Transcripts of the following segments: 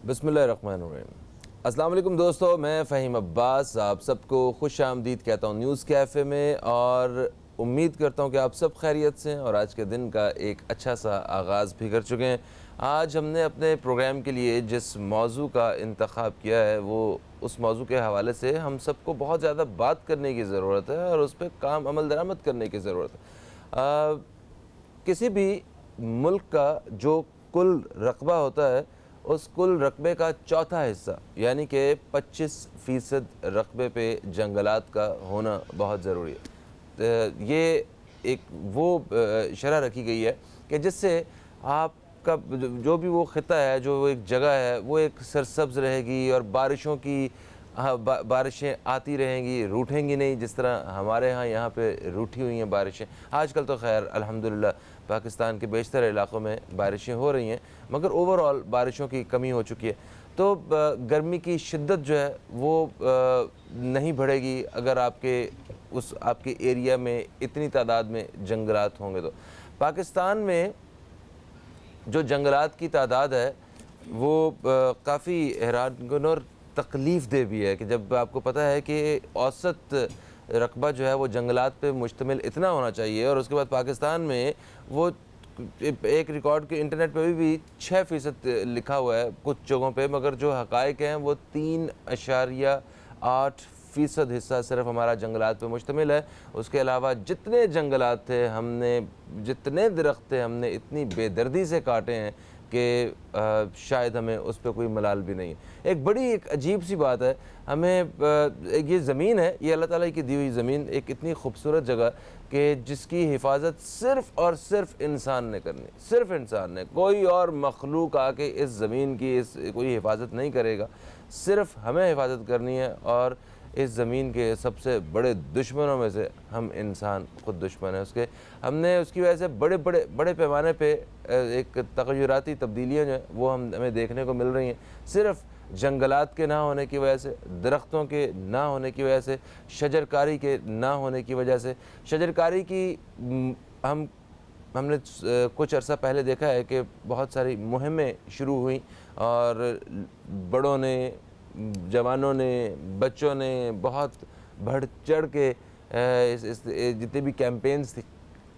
بسم اللہ الرحمن الرحیم۔ السلام علیکم دوستو، میں فہیم عباس آپ سب کو خوش آمدید کہتا ہوں نیوز کیفے میں، اور امید کرتا ہوں کہ آپ سب خیریت سے ہیں اور آج کے دن کا ایک اچھا سا آغاز بھی کر چکے ہیں۔ آج ہم نے اپنے پروگرام کے لیے جس موضوع کا انتخاب کیا ہے وہ اس موضوع کے حوالے سے ہم سب کو بہت زیادہ بات کرنے کی ضرورت ہے اور اس پہ کام عمل درآمد کرنے کی ضرورت ہے۔ کسی بھی ملک کا جو کل رقبہ ہوتا ہے اس کل رقبے کا چوتھا حصہ یعنی کہ 25% رقبے پہ جنگلات کا ہونا بہت ضروری ہے۔ یہ ایک وہ شرح رکھی گئی ہے کہ جس سے آپ کا جو بھی وہ خطہ ہے، جو ایک جگہ ہے، وہ ایک سرسبز رہے گی اور بارشیں آتی رہیں گی، روٹھیں گی نہیں، جس طرح ہمارے ہاں یہاں پہ روٹھی ہوئی ہیں بارشیں۔ آج کل تو خیر الحمدللہ پاکستان کے بیشتر علاقوں میں بارشیں ہو رہی ہیں، مگر اوورآل بارشوں کی کمی ہو چکی ہے، تو گرمی کی شدت جو ہے وہ نہیں بڑھے گی اگر آپ کے ایریا میں اتنی تعداد میں جنگلات ہوں گے۔ تو پاکستان میں جو جنگلات کی تعداد ہے وہ کافی حیران کن اور تکلیف دہ بھی ہے کہ جب آپ کو پتہ ہے کہ اوسط رقبہ جو ہے وہ جنگلات پہ مشتمل اتنا ہونا چاہیے، اور اس کے بعد پاکستان میں وہ ایک ریکارڈ کے انٹرنیٹ پہ بھی 6% لکھا ہوا ہے کچھ جگہوں پہ، مگر جو حقائق ہیں وہ 3.8% حصہ صرف ہمارا جنگلات پہ مشتمل ہے۔ اس کے علاوہ جتنے جنگلات تھے جتنے درخت تھے ہم نے اتنی بے دردی سے کاٹے ہیں کہ شاید ہمیں اس پہ کوئی ملال بھی نہیں ہے۔ ایک عجیب سی بات ہے، ہمیں یہ زمین ہے، یہ اللہ تعالیٰ کی دی ہوئی زمین، ایک اتنی خوبصورت جگہ کہ جس کی حفاظت صرف اور صرف انسان نے کرنی، صرف انسان نے، کوئی اور مخلوق آ کے اس زمین کی کوئی حفاظت نہیں کرے گا، صرف ہمیں حفاظت کرنی ہے۔ اور اس زمین کے سب سے بڑے دشمنوں میں سے ہم انسان خود دشمن ہیں اس کے۔ ہم نے اس کی وجہ سے بڑے پیمانے پہ ایک تغیراتی تبدیلیاں جو ہیں وہ ہمیں دیکھنے کو مل رہی ہیں، صرف جنگلات کے نہ ہونے کی وجہ سے، درختوں کے نہ ہونے کی وجہ سے، شجرکاری کے نہ ہونے کی وجہ سے۔ شجرکاری کی ہم نے کچھ عرصہ پہلے دیکھا ہے کہ بہت ساری مہمیں شروع ہوئیں اور بڑوں نے، جوانوں نے، بچوں نے بہت بڑھ چڑھ کے جتنے بھی کیمپینز تھے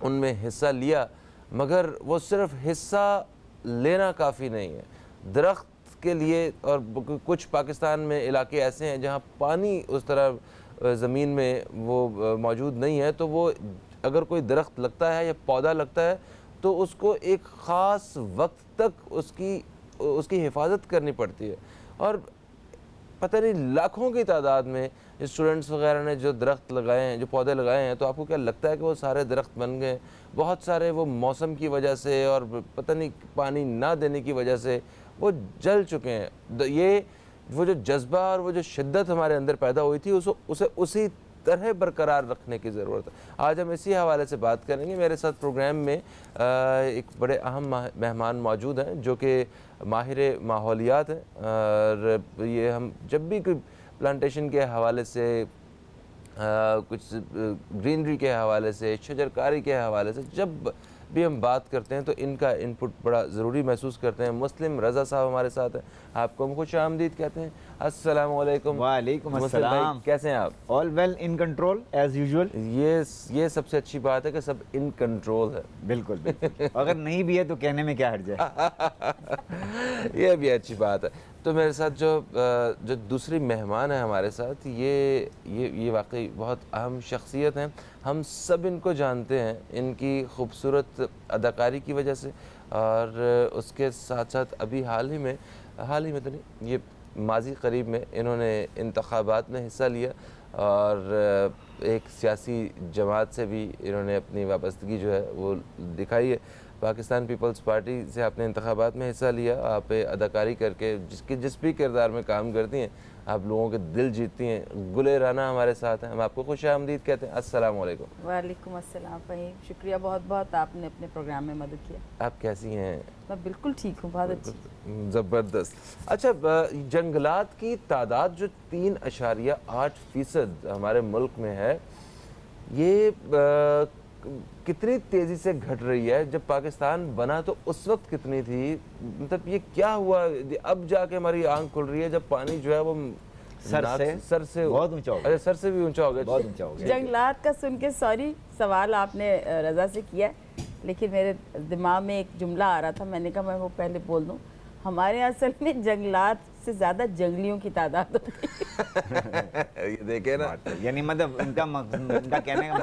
ان میں حصہ لیا، مگر وہ صرف حصہ لینا کافی نہیں ہے۔ درخت کے لیے، اور کچھ پاکستان میں علاقے ایسے ہیں جہاں پانی اس طرح زمین میں وہ موجود نہیں ہے، تو وہ اگر کوئی درخت لگتا ہے یا پودا لگتا ہے تو اس کو ایک خاص وقت تک اس کی حفاظت کرنی پڑتی ہے، اور پتہ نہیں لاکھوں کی تعداد میں اسٹوڈنٹس وغیرہ نے جو درخت لگائے ہیں، جو پودے لگائے ہیں، تو آپ کو کیا لگتا ہے کہ وہ سارے درخت بن گئے؟ بہت سارے وہ موسم کی وجہ سے اور پتہ نہیں پانی نہ دینے کی وجہ سے وہ جل چکے ہیں۔ یہ وہ جو جذبہ اور وہ جو شدت ہمارے اندر پیدا ہوئی تھی اسے اسی طرح برقرار رکھنے کی ضرورت ہے۔ آج ہم اسی حوالے سے بات کریں گے۔ میرے ساتھ پروگرام میں ایک بڑے اہم مہمان موجود ہیں جو کہ ماہر ماحولیات ہیں، اور یہ ہم جب بھی کوئی پلانٹیشن کے حوالے سے، کچھ گرینری کے حوالے سے، شجرکاری کے حوالے سے جب بھی ہم بات کرتے ہیں تو ان کا انپٹ بڑا ضروری محسوس کرتے ہیں۔ مسلم رضا صاحب ہمارے ساتھ ہیں، آپ کو ہم خوش آمدید کہتے ہیں۔ السلام علیکم۔ وعلیکم السلام۔ کیسے ہیں آپ؟ آل ویل، ان کنٹرول ایز یوزول۔ یہ سب سے اچھی بات ہے کہ سب ان کنٹرول ہے۔ بالکل بالکل، اگر نہیں بھی ہے تو کہنے میں کیا حرج ہے۔ یہ بھی اچھی بات ہے۔ تو میرے ساتھ جو دوسری مہمان ہے ہمارے ساتھ، یہ واقعی بہت اہم شخصیت ہیں۔ ہم سب ان کو جانتے ہیں ان کی خوبصورت اداکاری کی وجہ سے، اور اس کے ساتھ ساتھ ابھی حال ہی میں تو نہیں، یہ ماضی قریب میں انہوں نے انتخابات میں حصہ لیا، اور ایک سیاسی جماعت سے بھی انہوں نے اپنی وابستگی جو ہے وہ دکھائی ہے۔ پاکستان پیپلز پارٹی سے آپ نے انتخابات میں حصہ لیا، آپ اداکاری کر کے جس بھی کردار میں کام کرتی ہیں آپ لوگوں کے دل جیتتی ہیں۔ گل رانا ہمارے ساتھ ہیں، ہم آپ کو خوش آمدید کہتے ہیں۔ السلام علیکم۔ وعلیکم السلام فہیم، شکریہ بہت بہت، آپ نے اپنے پروگرام میں مدد کیا۔ آپ کیسی ہیں؟ میں بالکل ٹھیک ہوں، بہت اچھی۔ زبردست۔ اچھا، جنگلات کی تعداد جو 3.8% ہمارے ملک میں ہے، یہ कितनी तेज़ी से घट रही है। जब पाकिस्तान बना तो उस वक्त कितनी थी, मतलब ये क्या हुआ, अब जाके हमारी आंख खुल रही है जब पानी जो है वो सर से बहुत ऊंचा हो गया। अच्छा, सर से भी ऊंचा हो गया। बहुत ऊंचा हो गया। जंगलात का सुन के सॉरी सवाल आपने रज़ा से किया है, लेकिन मेरे दिमाग में एक जुमला आ रहा था, मैंने कहा मैं वो पहले बोल दूं। हमारे असल में जंगलात से ज़्यादा जंगलियों की तादाद होती है। ये देखे ना, यानी मतलब उनका कहने का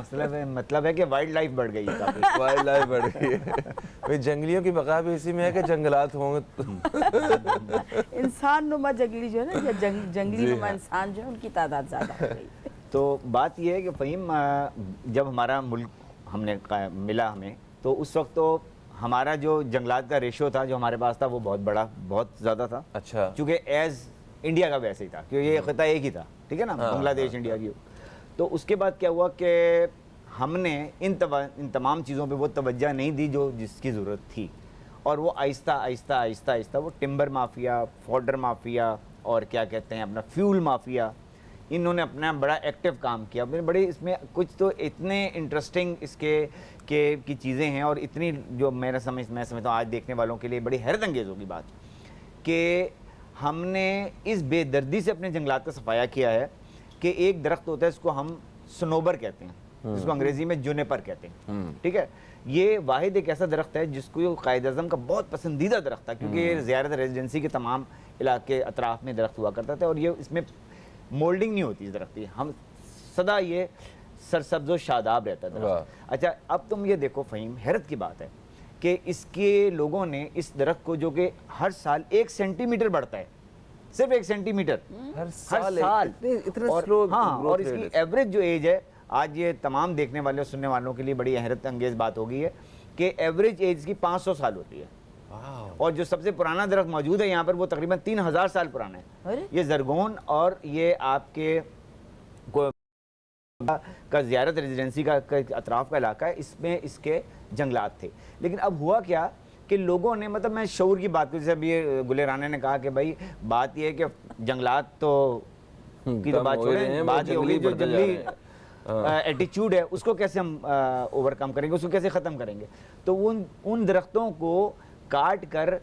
मतलब है कि वाइल्ड लाइफ बढ़ गई है काफी। वाइल्ड लाइफ बढ़ गई है। भाई जंगलियों की बका भी इसी में है कि जंगलात होंगे। इंसान नुमा जंगली जो है ना, या जंगली नुमा इंसान जो है, उनकी तादाद ज़्यादा हो गई। तो बात यह है कि फ़हीम, जब हमारा मुल्क मिला हमें, तो उस वक्त तो हमारा जो जंगलात का रेशो था जो हमारे पास था वो बहुत बड़ा, बहुत ज़्यादा था। अच्छा। चूँकि एज़ इंडिया का वैसे ही था, क्योंकि ये खिता एक ही था, ठीक है ना, बांग्लादेश इंडिया की। तो उसके बाद क्या हुआ कि हमने इन तमाम चीज़ों पे वो तवज्जो नहीं दी जो जिसकी ज़रूरत थी, और वो आहिस्ता आहिस्ता आहिस्ता आहिस्ता वो टिम्बर माफिया, फॉडर माफिया, और क्या कहते हैं अपना फ्यूल माफिया, इन्होंने अपना बड़ा एक्टिव काम किया। बड़े इसमें कुछ तो इतने इंटरेस्टिंग इसके की चीज़ें हैं, और इतनी जो मैं समझता हूँ आज देखने वालों के लिए बड़ी हैरत अंगेज़ होगी बात कि हमने इस बेदर्दी से अपने जंगलात का सफाया किया है कि एक दरख्त होता है, इसको हम सनोबर कहते हैं, जिसको अंग्रेज़ी में जुनेपर कहते हैं, ठीक है। ये वाहिद एक ऐसा दरख्त है जिसको कायद आज़म का बहुत पसंदीदा दरख्त था, क्योंकि ये ज़ियारत रेजिडेंसी के तमाम इलाके अतराफ़ में दरख्त हुआ करता था, और ये इसमें मोल्डिंग नहीं होती इस दरख्त की, हम सदा ये सरसब्ज़ व शादाब रहता था। अच्छा, अब तुम ये देखो फ़हीम, हैरत की बात है कि इसके लोगों ने इस दरख्त को, जो कि हर साल 1 सेंटीमीटर बढ़ता है, सिर्फ 1 सेंटीमीटर हर साल इतने और स्लो। हाँ, और इसकी एवरेज जो एज है, आज ये तमाम देखने वाले और सुनने वालों के लिए बड़ी हैरत अंगेज़ बात हो गई है कि एवरेज एज की 500 साल होती है, और जो सबसे पुराना दरख्त मौजूद है यहाँ पर वो तकरीबन 3000 साल पुराना है। ये जरगोन और ये आपके का ज़ियारत रेजिडेंसी का अतराफ़ का इलाका है, इसमें इसके जंगलात थे। लेकिन अब हुआ क्या कि लोगों ने, मतलब मैं शऊर की बात करूँ, जैसे अभी ये गुले राना ने कहा कि भाई बात ये है कि जंगलात तो की तो बात छोड़ें, बात ये होगी जो जंगली एटीट्यूड है उसको कैसे हम ओवरकम करेंगे, उसको कैसे ख़त्म करेंगे। तो उन दरख्तों को काट कर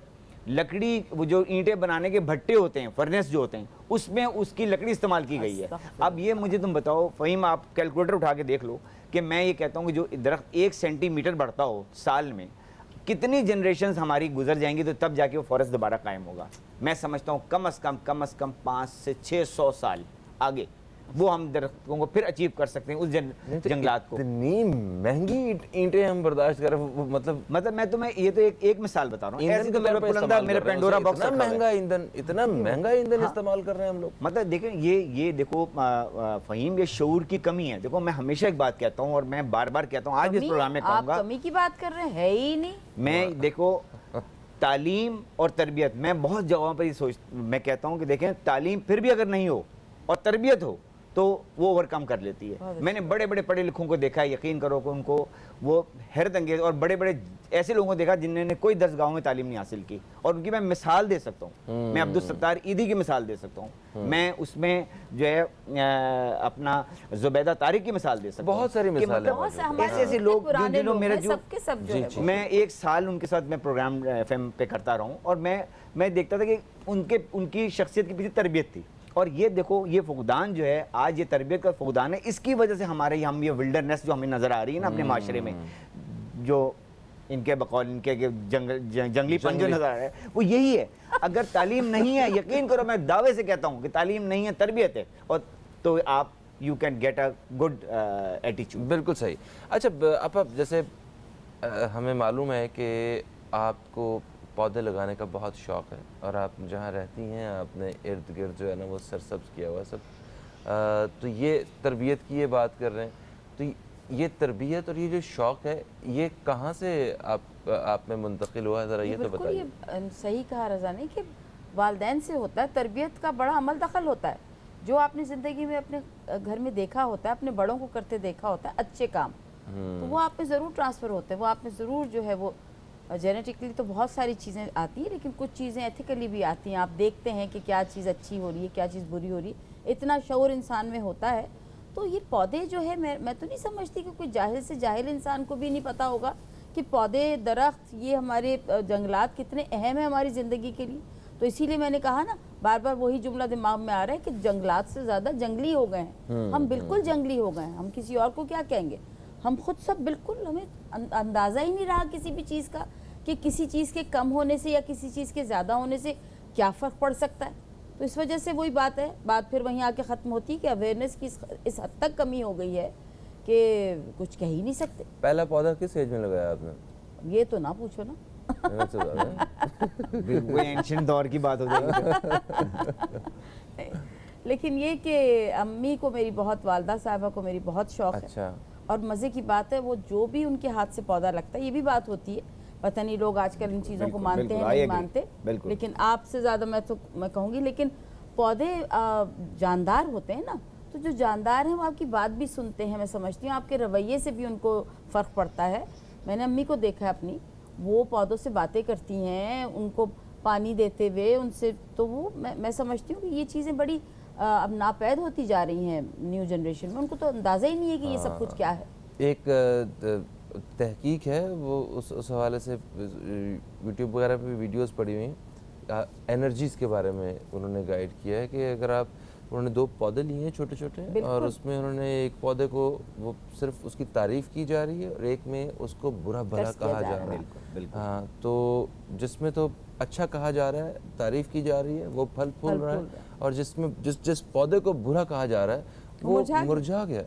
लकड़ी, वो जो ईंटें बनाने के भट्टे होते हैं, फर्नेस जो होते हैं, उसमें उसकी लकड़ी इस्तेमाल की गई है। अब ये मुझे तुम बताओ फ़हीम, आप कैलकुलेटर उठा के देख लो कि मैं ये कहता हूँ कि जो दरख्त 1 सेंटीमीटर बढ़ता हो साल में, कितनी जनरेशंस हमारी गुजर जाएंगी तो तब जाके वो फॉरेस्ट दोबारा कायम होगा। मैं समझता हूँ कम अज़ कम 500 से 600 साल आगे वो हम दरख्तों को फिर अचीव कर सकते हैं, उस जंगलात को। इतनी महंगी ईंटें हम बर्दाश्त कर, मतलब मैं तुम्हें ये तो एक मिसाल बता रहा हूँ। ऐसे तो मेरा पुलंदा, मेरे पेंडोरा बॉक्स इतना महंगा ईंधन इस्तेमाल कर रहे हैं हम लोग। मतलब देखें, ये देखो फ़हीम, ये शऊर की कमी है। देखो मैं हमेशा एक बात कहता हूँ और मैं बार बार कहता हूँ, आज इस प्रोग्राम में कहूँगा, आप कमी की बात कर रहे हैं ही नहीं। मैं देखो तालीम और तरबियत, मैं बहुत जगहों पर मैं कहता हूँ कि देखें, तालीम फिर भी अगर नहीं हो और तरबियत हो तो वो ओवरकम कर लेती है। मैंने बड़े बड़े पढ़े लिखों को देखा है, यकीन करो कि उनको वो हैरत अंगेज, और बड़े बड़े ऐसे लोगों को देखा जिन्होंने कोई दरसगाहों में तालीम नहीं हासिल की, और उनकी मैं मिसाल दे सकता हूँ। मैं अब्दुल सत्तार ईदी की मिसाल दे सकता हूँ, मैं उसमें जो है अपना जुबैदा तारिक की मिसाल दे सकता हूँ। बहुत सारी मिसालें, ऐसे ऐसे लोग जिन्होंने मेरा जो मैं 1 साल उनके साथ मैं प्रोग्राम FM पे करता रहा हूँ, और मैं देखता था कि उनकी शख्सियत के पीछे तरबियत थी। और ये देखो, ये फुकदान जो है, आज ये तरबियत का फुकदान है, इसकी वजह से हमारे हम ये विल्डरनेस जो हमें नज़र आ रही है ना अपने माशरे में, जो इनके बकौल इनके जंगलीपन जो नज़र आ रहा है, वो यही है। अगर तालीम नहीं है, यकीन करो मैं दावे से कहता हूँ कि तालीम नहीं है, तरबियत है, और तो आप you can get a good attitude. बिल्कुल सही। अच्छा, आप जैसे हमें मालूम है कि आपको पौधे लगाने का बहुत शौक़ है, और आप जहाँ रहती हैं आपने इर्द गिर्द जो है ना वो सरसब्ज़ किया हुआ सब। तो ये तरबियत की ये बात कर रहे हैं, तो ये तरबियत और ये जो शौक़ है ये कहाँ से आप में मुंतकिल हुआ है, ज़रा ये तो बताइए। ये सही कहा रज़ा ने कि वालिदैन से होता है, तरबियत का बड़ा अमल दखल होता है। जो आपने ज़िंदगी में अपने घर में देखा होता है, अपने बड़ों को करते देखा होता है अच्छे काम, तो वो आप में ज़रूर ट्रांसफ़र होते हैं, वो आप में ज़रूर जो है वो जेनेटिकली तो बहुत सारी चीज़ें आती हैं, लेकिन कुछ चीज़ें एथिकली भी आती हैं। आप देखते हैं कि क्या चीज़ अच्छी हो रही है, क्या चीज़ बुरी हो रही है, इतना शऊर इंसान में होता है। तो ये पौधे जो है मैं तो नहीं समझती कि कोई जाहिल से जाहिल इंसान को भी नहीं पता होगा कि पौधे, दरख्त, ये हमारे जंगलात कितने अहम है हमारी ज़िंदगी के लिए। तो इसीलिए मैंने कहा ना, बार बार वही जुमला दिमाग में आ रहा है कि जंगलात से ज़्यादा जंगली हो गए हैं हम, बिल्कुल जंगली हो गए हैं हम। किसी और को क्या कहेंगे, हम खुद सब बिल्कुल, हमें अंदाज़ा ही नहीं रहा किसी भी चीज़ का कि किसी चीज़ के कम होने से या किसी चीज़ के ज़्यादा होने से क्या फ़र्क पड़ सकता है। तो इस वजह से वही बात है, बात फिर वहीं आके ख़त्म होती है कि अवेयरनेस की इस हद तक कमी हो गई है कि कुछ कह ही नहीं सकते। पहला पौधा किस एज में लगाया आपने? ये तो ना पूछो ना। कोई एंशिएंट दौर की बात हो जाएगी। लेकिन ये कि अम्मी को मेरी बहुत, वालदा साहिबा को मेरी बहुत शौक़ अच्छा। है। और मज़े की बात है, वो जो भी उनके हाथ से पौधा लगता है, ये भी बात होती है, पता नहीं लोग आजकल इन चीज़ों को मानते हैं नहीं मानते, लेकिन आपसे ज़्यादा मैं कहूँगी, लेकिन पौधे जानदार होते हैं ना, तो जो जानदार हैं वो आपकी बात भी सुनते हैं। मैं समझती हूँ आपके रवैये से भी उनको फ़र्क पड़ता है। मैंने अम्मी को देखा है अपनी, वो पौधों से बातें करती हैं, उनको पानी देते हुए उनसे, तो वो मैं समझती हूँ कि ये चीज़ें बड़ी अब नापैद होती जा रही हैं न्यू जनरेशन में। उनको तो अंदाज़ा ही नहीं है कि ये सब कुछ क्या है। एक तहकीक है, वो उस हवाले से यूट्यूब वगैरह पे वीडियोस पड़ी हुई हैं, एनर्जीज़ के बारे में उन्होंने गाइड किया है कि अगर आप, उन्होंने 2 पौधे लिए हैं छोटे छोटे, और उसमें उन्होंने एक पौधे को वो सिर्फ उसकी तारीफ़ की जा रही है और एक में उसको बुरा भला कहा जा रहा है। हाँ, तो जिसमें तो अच्छा कहा जा रहा है, तारीफ़ की जा रही है, वो फल फूल रहा है, और जिसमें जिस पौधे को बुरा कहा जा रहा है वो मुरझा गया।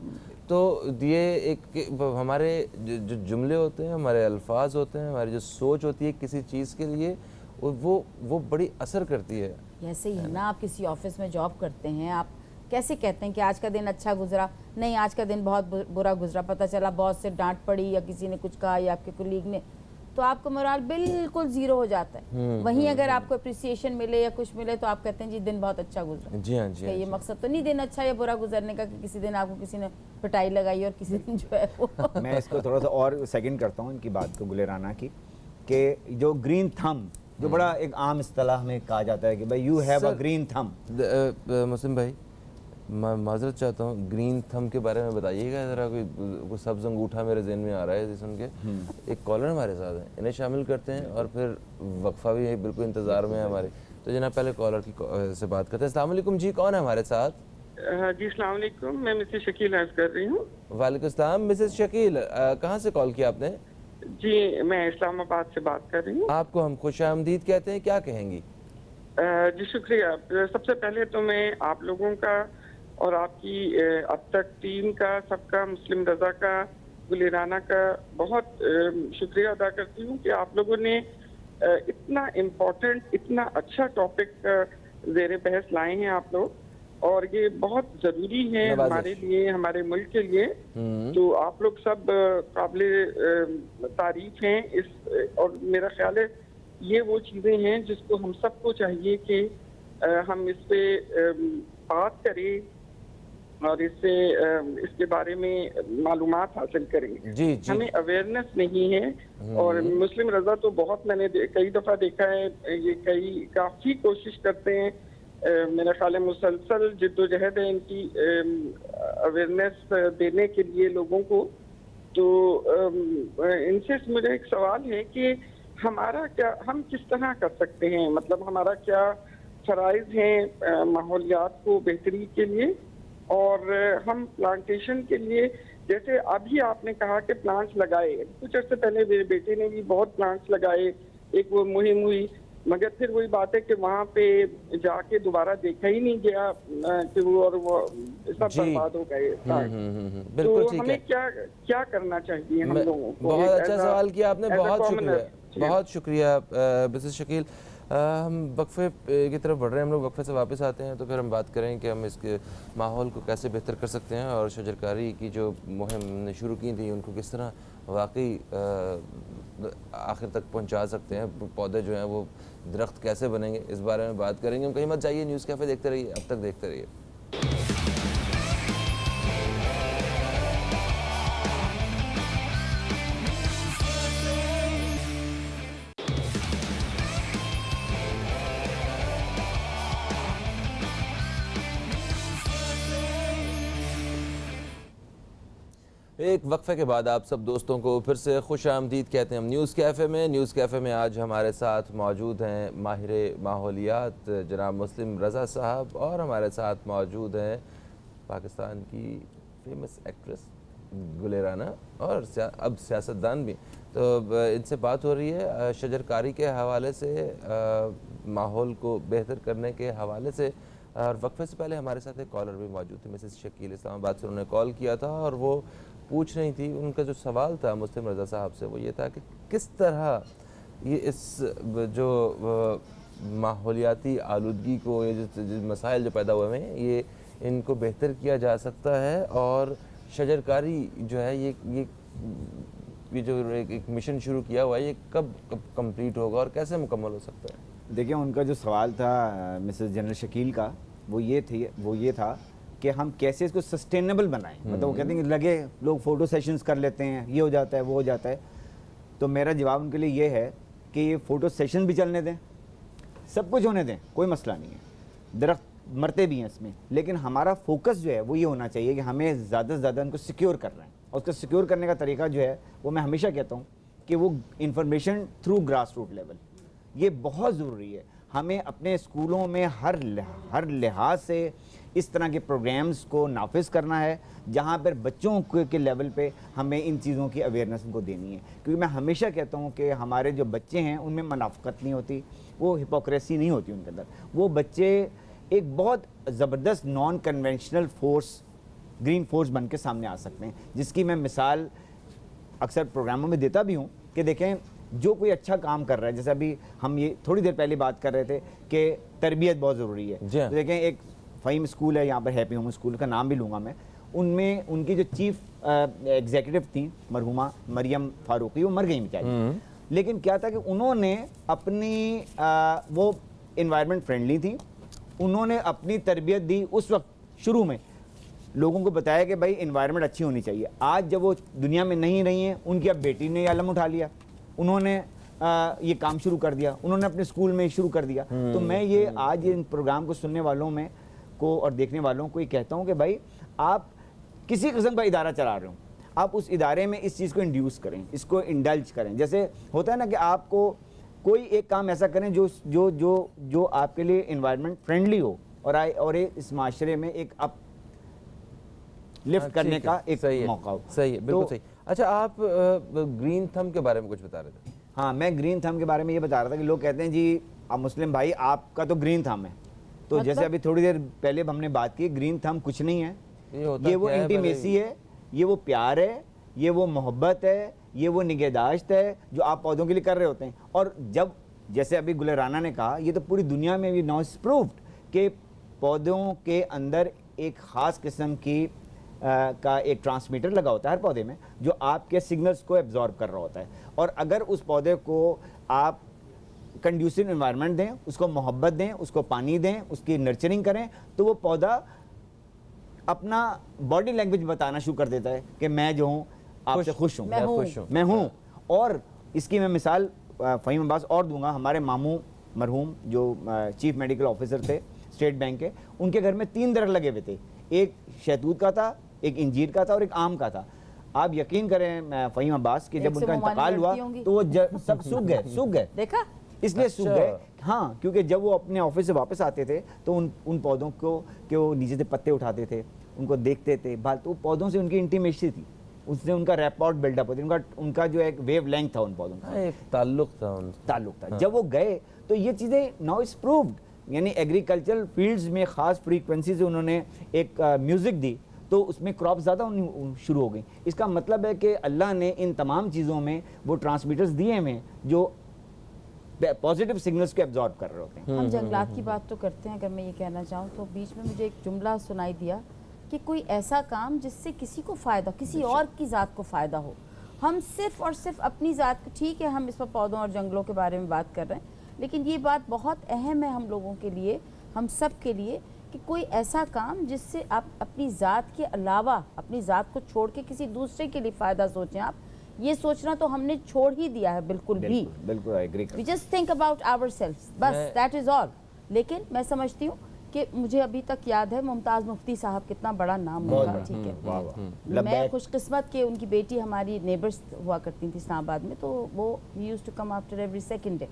तो ये एक हमारे जो जुमले होते हैं, हमारे अल्फाज होते हैं, हमारी जो सोच होती है किसी चीज़ के लिए, वो बड़ी असर करती है। ऐसे ही है ना, आप किसी ऑफिस में जॉब करते हैं, आप कैसे कहते हैं कि आज का दिन अच्छा गुजरा? नहीं, आज का दिन बहुत बुरा गुजरा, पता चला बॉस से डांट पड़ी या किसी ने कुछ कहा या आपके कोलीग ने, तो आपका मोराल बिल्कुल ज़ीरो हो जाता है। वहीं अगर आपको अप्रिसिएशन मिले या कुछ मिले तो आप कहते हैं जी दिन बहुत अच्छा गुजरा। जी हाँ, जी हाँ। ये मकसद तो नहीं दिन अच्छा या बुरा गुजरने का कि किसी दिन आपको किसी ने पिटाई लगाई और किसी दिन जो है वो मैं इसको थोड़ा सा और सेकंड करता हूँ इनकी बात को, गुले राना की, कि जो ग्रीन थंब, जो बड़ा एक आम इस्तिलाह में कहा जाता है कि भाई you have a green thumb. मुस्लिम भाई, मैं माजरत चाहता हूँ, ग्रीन थंब के बारे में बताइएगा ज़रा। कोई सब्ज़ अंगूठा मेरे ज़हन में आ रहा है सुन के। एक कॉलर हमारे साथ है, इन्हें शामिल करते हैं और फिर वक्फा भी बिल्कुल इंतज़ार में है हमारे। तो जनाब पहले कॉलर की से बात करते हैं। अस्सलाम वालेकुम जी, कौन है हमारे साथ? जी अस्सलाम वालेकुम, मैं मिसेस शकील अर्ज कर रही हूँ। वालेकुम अस्सलाम। मिसेस शकील, कहाँ से कॉल किया आपने? जी मैं इस्लामाबाद से बात कर रही हूँ। आपको हम खुशामदीद कहते हैं, क्या कहेंगी? जी शुक्रिया। सबसे पहले तो मैं आप लोगों का और आपकी अब तक टीम का, सबका, मुस्लिम रज़ा का, गुले राना का बहुत शुक्रिया अदा करती हूँ कि आप लोगों ने इतना इम्पोर्टेंट, इतना अच्छा टॉपिक ज़ेर बहस लाए हैं आप लोग, और ये बहुत ज़रूरी है हमारे लिए, हमारे मुल्क के लिए। तो आप लोग सब काबिल तारीफ हैं इस, और मेरा ख्याल है ये वो चीज़ें हैं जिसको हम सबको चाहिए कि हम इस पे बात करें और इसके बारे में मालूमात हासिल करें। जी जी। हमें अवेयरनेस नहीं है, और मुस्लिम रज़ा तो बहुत, मैंने कई दफ़ा देखा है, ये काफ़ी कोशिश करते हैं, मेरा ख्याल है मुसलसल जिद्दोजहद है इनकी अवेयरनेस देने के लिए लोगों को। तो इनसे मुझे एक सवाल है कि हमारा क्या, हम किस तरह कर सकते हैं, मतलब हमारा क्या फ़राइज़ हैं माहौलियात को बेहतरी के लिए, और हम प्लांटेशन के लिए, जैसे अभी आपने कहा कि प्लांट्स लगाए, कुछ अर्से पहले मेरे बेटे ने भी बहुत प्लांट्स लगाए, एक वो मुहिम हुई, मगर फिर वही बात है कि वहाँ पे जाके दोबारा देखा ही नहीं गया कि वो, और वो सब बर्बाद हो गए। बिल्कुल तो ठीक हमें है। क्या करना चाहिए हम लोगों को? बहुत अच्छा सवाल किया आपने, बहुत शुक्रिया, बहुत शुक्रिया मिसेस शकील। हम वक्फे की तरफ बढ़ रहे हैं, हम लोग वक्फे से वापस आते हैं तो फिर हम बात करें कि हम इसके माहौल को कैसे बेहतर कर सकते हैं, और शजरकारी की जो मुहिम हमने शुरू की थी उनको किस तरह वाकई आखिर तक पहुंचा सकते हैं, पौधे जो हैं वो दरख्त कैसे बनेंगे, इस बारे में बात करेंगे। हम कहीं मत जाइए, न्यूज़ कैफ़े देखते रहिए, अब तक देखते रहिए। ایک وقفے کے بعد آپ سب دوستوں کو پھر سے خوش آمدید کہتے ہیں ہم نیوز کیفے میں. نیوز کیفے میں آج ہمارے ساتھ موجود ہیں ماہر ماحولیات جناب مسلم رضا صاحب, اور ہمارے ساتھ موجود ہیں پاکستان کی فیمس ایکٹریس گل رانا, اور اب سیاستدان بھی. تو ان سے بات ہو رہی ہے شجر کاری کے حوالے سے, ماحول کو بہتر کرنے کے حوالے سے. اور وقفے سے پہلے ہمارے ساتھ ایک کالر بھی موجود تھی, مسز شکیل, اسلام آباد سے. انہوں نے کال کیا تھا اور وہ پوچھ رہی تھی, ان کا جو سوال تھا مسلم رضا صاحب سے وہ یہ تھا کہ کس طرح یہ اس جو ماحولیاتی آلودگی کو, یہ جو مسائل جو پیدا ہوئے ہیں, یہ ان کو بہتر کیا جا سکتا ہے, اور شجر کاری جو ہے یہ جو ایک مشن شروع کیا ہوا ہے, یہ کب کمپلیٹ ہوگا اور کیسے مکمل ہو سکتا ہے؟ دیکھیں, ان کا جو سوال تھا مسز جنرل شکیل کا, وہ یہ تھا کہ ہم کیسے اس کو سسٹینیبل بنائیں. مطلب وہ کہتے ہیں کہ لگے لوگ فوٹو سیشنز کر لیتے ہیں, یہ ہو جاتا ہے وہ ہو جاتا ہے. تو میرا جواب ان کے لیے یہ ہے کہ یہ فوٹو سیشن بھی چلنے دیں, سب کچھ ہونے دیں, کوئی مسئلہ نہیں ہے. درخت مرتے بھی ہیں اس میں, لیکن ہمارا فوکس جو ہے وہ یہ ہونا چاہیے کہ ہمیں زیادہ سے زیادہ ان کو سیکیور کرنا ہے. اور اس کو سیکیور کرنے کا طریقہ جو ہے وہ میں ہمیشہ کہتا ہوں کہ وہ information through grass root level, یہ بہت ضروری ہے. ہمیں اپنے اسکولوں میں ہر لحاظ سے اس طرح کے پروگرامز کو نافذ کرنا ہے, جہاں پر بچوں کے لیول پہ ہمیں ان چیزوں کی اویئرنیس ان کو دینی ہے. کیونکہ میں ہمیشہ کہتا ہوں کہ ہمارے جو بچے ہیں ان میں منافقت نہیں ہوتی, وہ ہپوکریسی نہیں ہوتی ان کے اندر. وہ بچے ایک بہت زبردست non conventional force, green force بن کے سامنے آ سکتے ہیں, جس کی میں مثال اکثر پروگراموں میں دیتا بھی ہوں کہ دیکھیں جو کوئی اچھا کام کر رہا ہے, جیسے ابھی ہم یہ تھوڑی دیر پہلے بات کر رہے تھے کہ تربیت بہت ضروری ہے. تو دیکھیں ایک فہیم اسکول ہے یہاں پر, ہیپی ہوم اسکول, کا نام بھی لوں گا میں. ان میں ان کی جو چیف ایگزیکٹو تھیں مرحومہ مریم فاروقی, وہ مر گئی بیچاری. لیکن کیا تھا کہ انہوں نے اپنی وہ انوائرمنٹ فرینڈلی تھی, انہوں نے اپنی تربیت دی اس وقت شروع میں, لوگوں کو بتایا کہ بھائی انوائرمنٹ اچھی ہونی چاہیے. آج جب وہ دنیا میں نہیں رہی ہیں, ان کی اب بیٹی نے یہ علم اٹھا لیا, انہوں نے یہ کام شروع کر دیا, انہوں نے اپنے اسکول میں شروع کر دیا. تو میں یہ آج ان پروگرام کو سننے والوں میں کو اور دیکھنے والوں کو یہ کہتا ہوں کہ بھائی آپ کسی قسم کا ادارہ چلا رہے ہوں, آپ اس ادارے میں اس چیز کو انڈیوس کریں, اس کو انڈلج کریں. جیسے ہوتا ہے نا کہ آپ کو کوئی ایک کام ایسا کریں جو آپ کے لیے انوائرمنٹ فرینڈلی ہو, اور اس معاشرے میں ایک اپ لفٹ کرنے کا ایک موقع ہو. صحیح ہے, بالکل صحیح. اچھا, آپ گرین تھم کے بارے میں کچھ بتا رہے تھے. ہاں, میں گرین تھم کے بارے میں یہ بتا رہا تھا کہ لوگ کہتے ہیں جی اب مسلم بھائی آپ کا تو گرین تھم ہے. تو جیسے ابھی تھوڑی دیر پہلے ہم نے بات کی, گرین تھم کچھ نہیں ہے. یہ وہ انٹیمیسی ہے, یہ وہ پیار ہے, یہ وہ محبت ہے, یہ وہ نگہداشت ہے جو آپ پودوں کے لیے کر رہے ہوتے ہیں. اور جب جیسے ابھی گل رانا نے کہا, یہ تو پوری دنیا میں بھی ناؤ از پروفڈ کہ پودوں کے اندر ایک خاص قسم کی کا ایک ٹرانسمیٹر لگا ہوتا ہے ہر پودے میں, جو آپ کے سگنلز کو ایبزارب کر رہا ہوتا ہے. اور اگر اس پودے کو آپ کنڈیوسو انوائرمنٹ دیں, اس کو محبت دیں, اس کو پانی دیں, اس کی نرچرنگ کریں, تو وہ پودا اپنا باڈی لینگویج بتانا شروع کر دیتا ہے کہ میں جو ہوں آپ سے خوش ہوں, میں ہوں. اور اس کی میں مثال فہیم عباس اور دوں گا. ہمارے ماموں مرحوم جو چیف میڈیکل آفیسر تھے اسٹیٹ بینک کے, ان کے گھر میں 3 درخت لگے ہوئے تھے. ایک شہتوت کا تھا, ایک انجیر کا تھا, اور ایک آم کا تھا. آپ یقین کریں فہیم عباس کہ جب ان کا انتقال ہوا تو وہ سب سوکھ گئے. دیکھا, اس لیے سوکھ گئے. ہاں, کیونکہ جب وہ اپنے آفس سے واپس آتے تھے تو ان پودوں کو کہ وہ نیچے سے پتے اٹھاتے تھے, ان کو دیکھتے تھے, تو پودوں سے ان کی انٹیمیسی تھی, اس سے ان کا ریپورٹ بلڈ اپ ہوتی, ان کا جو ایک ویو لینتھ تھا ان پودوں کا, ایک تعلق تھا. جب وہ گئے تو یہ چیزیں ناؤ از پروفڈ. یعنی ایگریکلچرل فیلڈز میں خاص فریکوینسی سے انہوں نے ایک میوزک دی, تو اس میں کراپ زیادہ شروع ہو گئیں. اس کا مطلب ہے کہ اللہ نے ان تمام چیزوں میں وہ ٹرانسمیٹرز دیے ہیں جو پازیٹیو سگنلز کو ایبزارب کر رہے ہوتے ہیں. ہم جنگلات کی بات تو کرتے ہیں, اگر میں یہ کہنا چاہوں تو بیچ میں مجھے ایک جملہ سنائی دیا کہ کوئی ایسا کام جس سے کسی کو فائدہ, کسی اور کی ذات کو فائدہ ہو. ہم صرف اور صرف اپنی ذات, ٹھیک ہے ہم اس پر پودوں اور جنگلوں کے بارے میں بات کر رہے ہیں, لیکن یہ بات بہت اہم ہے ہم لوگوں کے لیے, ہم سب کے لیے, کہ کوئی ایسا کام جس سے آپ اپنی ذات کے علاوہ, اپنی ذات کو چھوڑ کے کسی دوسرے کے لیے فائدہ سوچیں. آپ یہ سوچنا تو ہم نے چھوڑ ہی دیا ہے بالکل بھی. بالکل agri. We just think about ourselves, بس that is all. لیکن میں سمجھتی ہوں कि मुझे अभी तक याद है मुमताज़ मुफ्ती साहब, कितना बड़ा नाम उनका, ठीक है। वाह वाह मैं लब्बैक। खुशकिस्मत कि उनकी बेटी हमारी नेबर्स हुआ करती थी इस्लामाबाद में, तो वो used to come after every second day.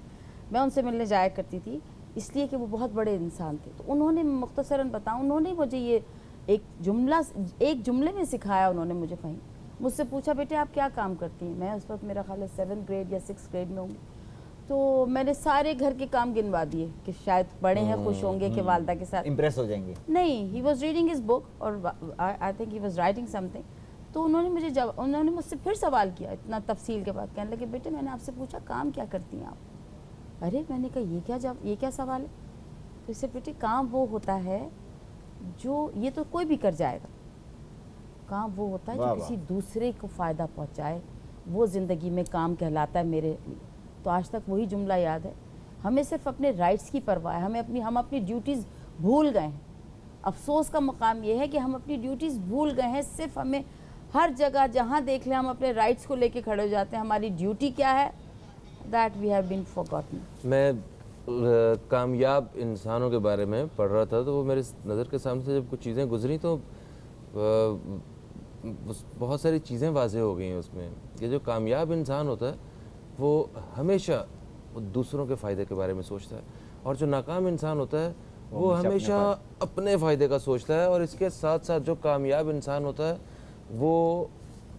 मैं उनसे मिलने जाया करती थी, इसलिए कि वो बहुत बड़े इंसान थे। तो उन्होंने मुख्तसरन बताऊं, उन्होंने मुझे ये एक जुमले में सिखाया उन्होंने मुझे। कहीं मुझसे पूछा, बेटे आप क्या काम करती हैं? मैं उस वक्त मेरा ख्याल है 7th ग्रेड या 6th ग्रेड में होंगी। तो मैंने सारे घर के काम गिनवा दिए कि शायद बड़े हैं, खुश होंगे कि वालदा के साथ इम्प्रेस हो जाएंगे। नहीं, he was reading his book और I think he was writing something. तो उन्होंने मुझसे फिर सवाल किया इतना तफसील के बाद। कहने लगे, बेटे मैंने आपसे पूछा काम क्या करती हैं आप? अरे मैंने कहा ये क्या सवाल है? तो इससे बेटे काम वो होता है जो, ये तो कोई भी कर जाएगा, काम वो होता है जो किसी दूसरे को फ़ायदा पहुंचाए, वो ज़िंदगी में काम कहलाता है मेरे लिए। तो आज तक वही जुमला याद है। हमें सिर्फ अपने राइट्स की परवाह है, हम अपनी ड्यूटीज़ भूल गए हैं। अफसोस का मुकाम ये है कि हम अपनी ड्यूटीज़ भूल गए हैं। सिर्फ हमें हर जगह जहाँ देख लें हम अपने राइट्स को लेके खड़े हो जाते हैं। हमारी ड्यूटी क्या है, that we have been forgotten. मैं कामयाब इंसानों के बारे में पढ़ रहा था, तो वो मेरे नज़र के सामने से जब कुछ चीज़ें गुजरी तो बहुत सारी चीज़ें वाज़ेह हो गई हैं उसमें कि जो कामयाब इंसान होता है वो हमेशा दूसरों के फ़ायदे के बारे में सोचता है, और जो नाकाम इंसान होता है वो हमेशा अपने फ़ायदे का सोचता है। और इसके साथ साथ जो कामयाब इंसान होता है वो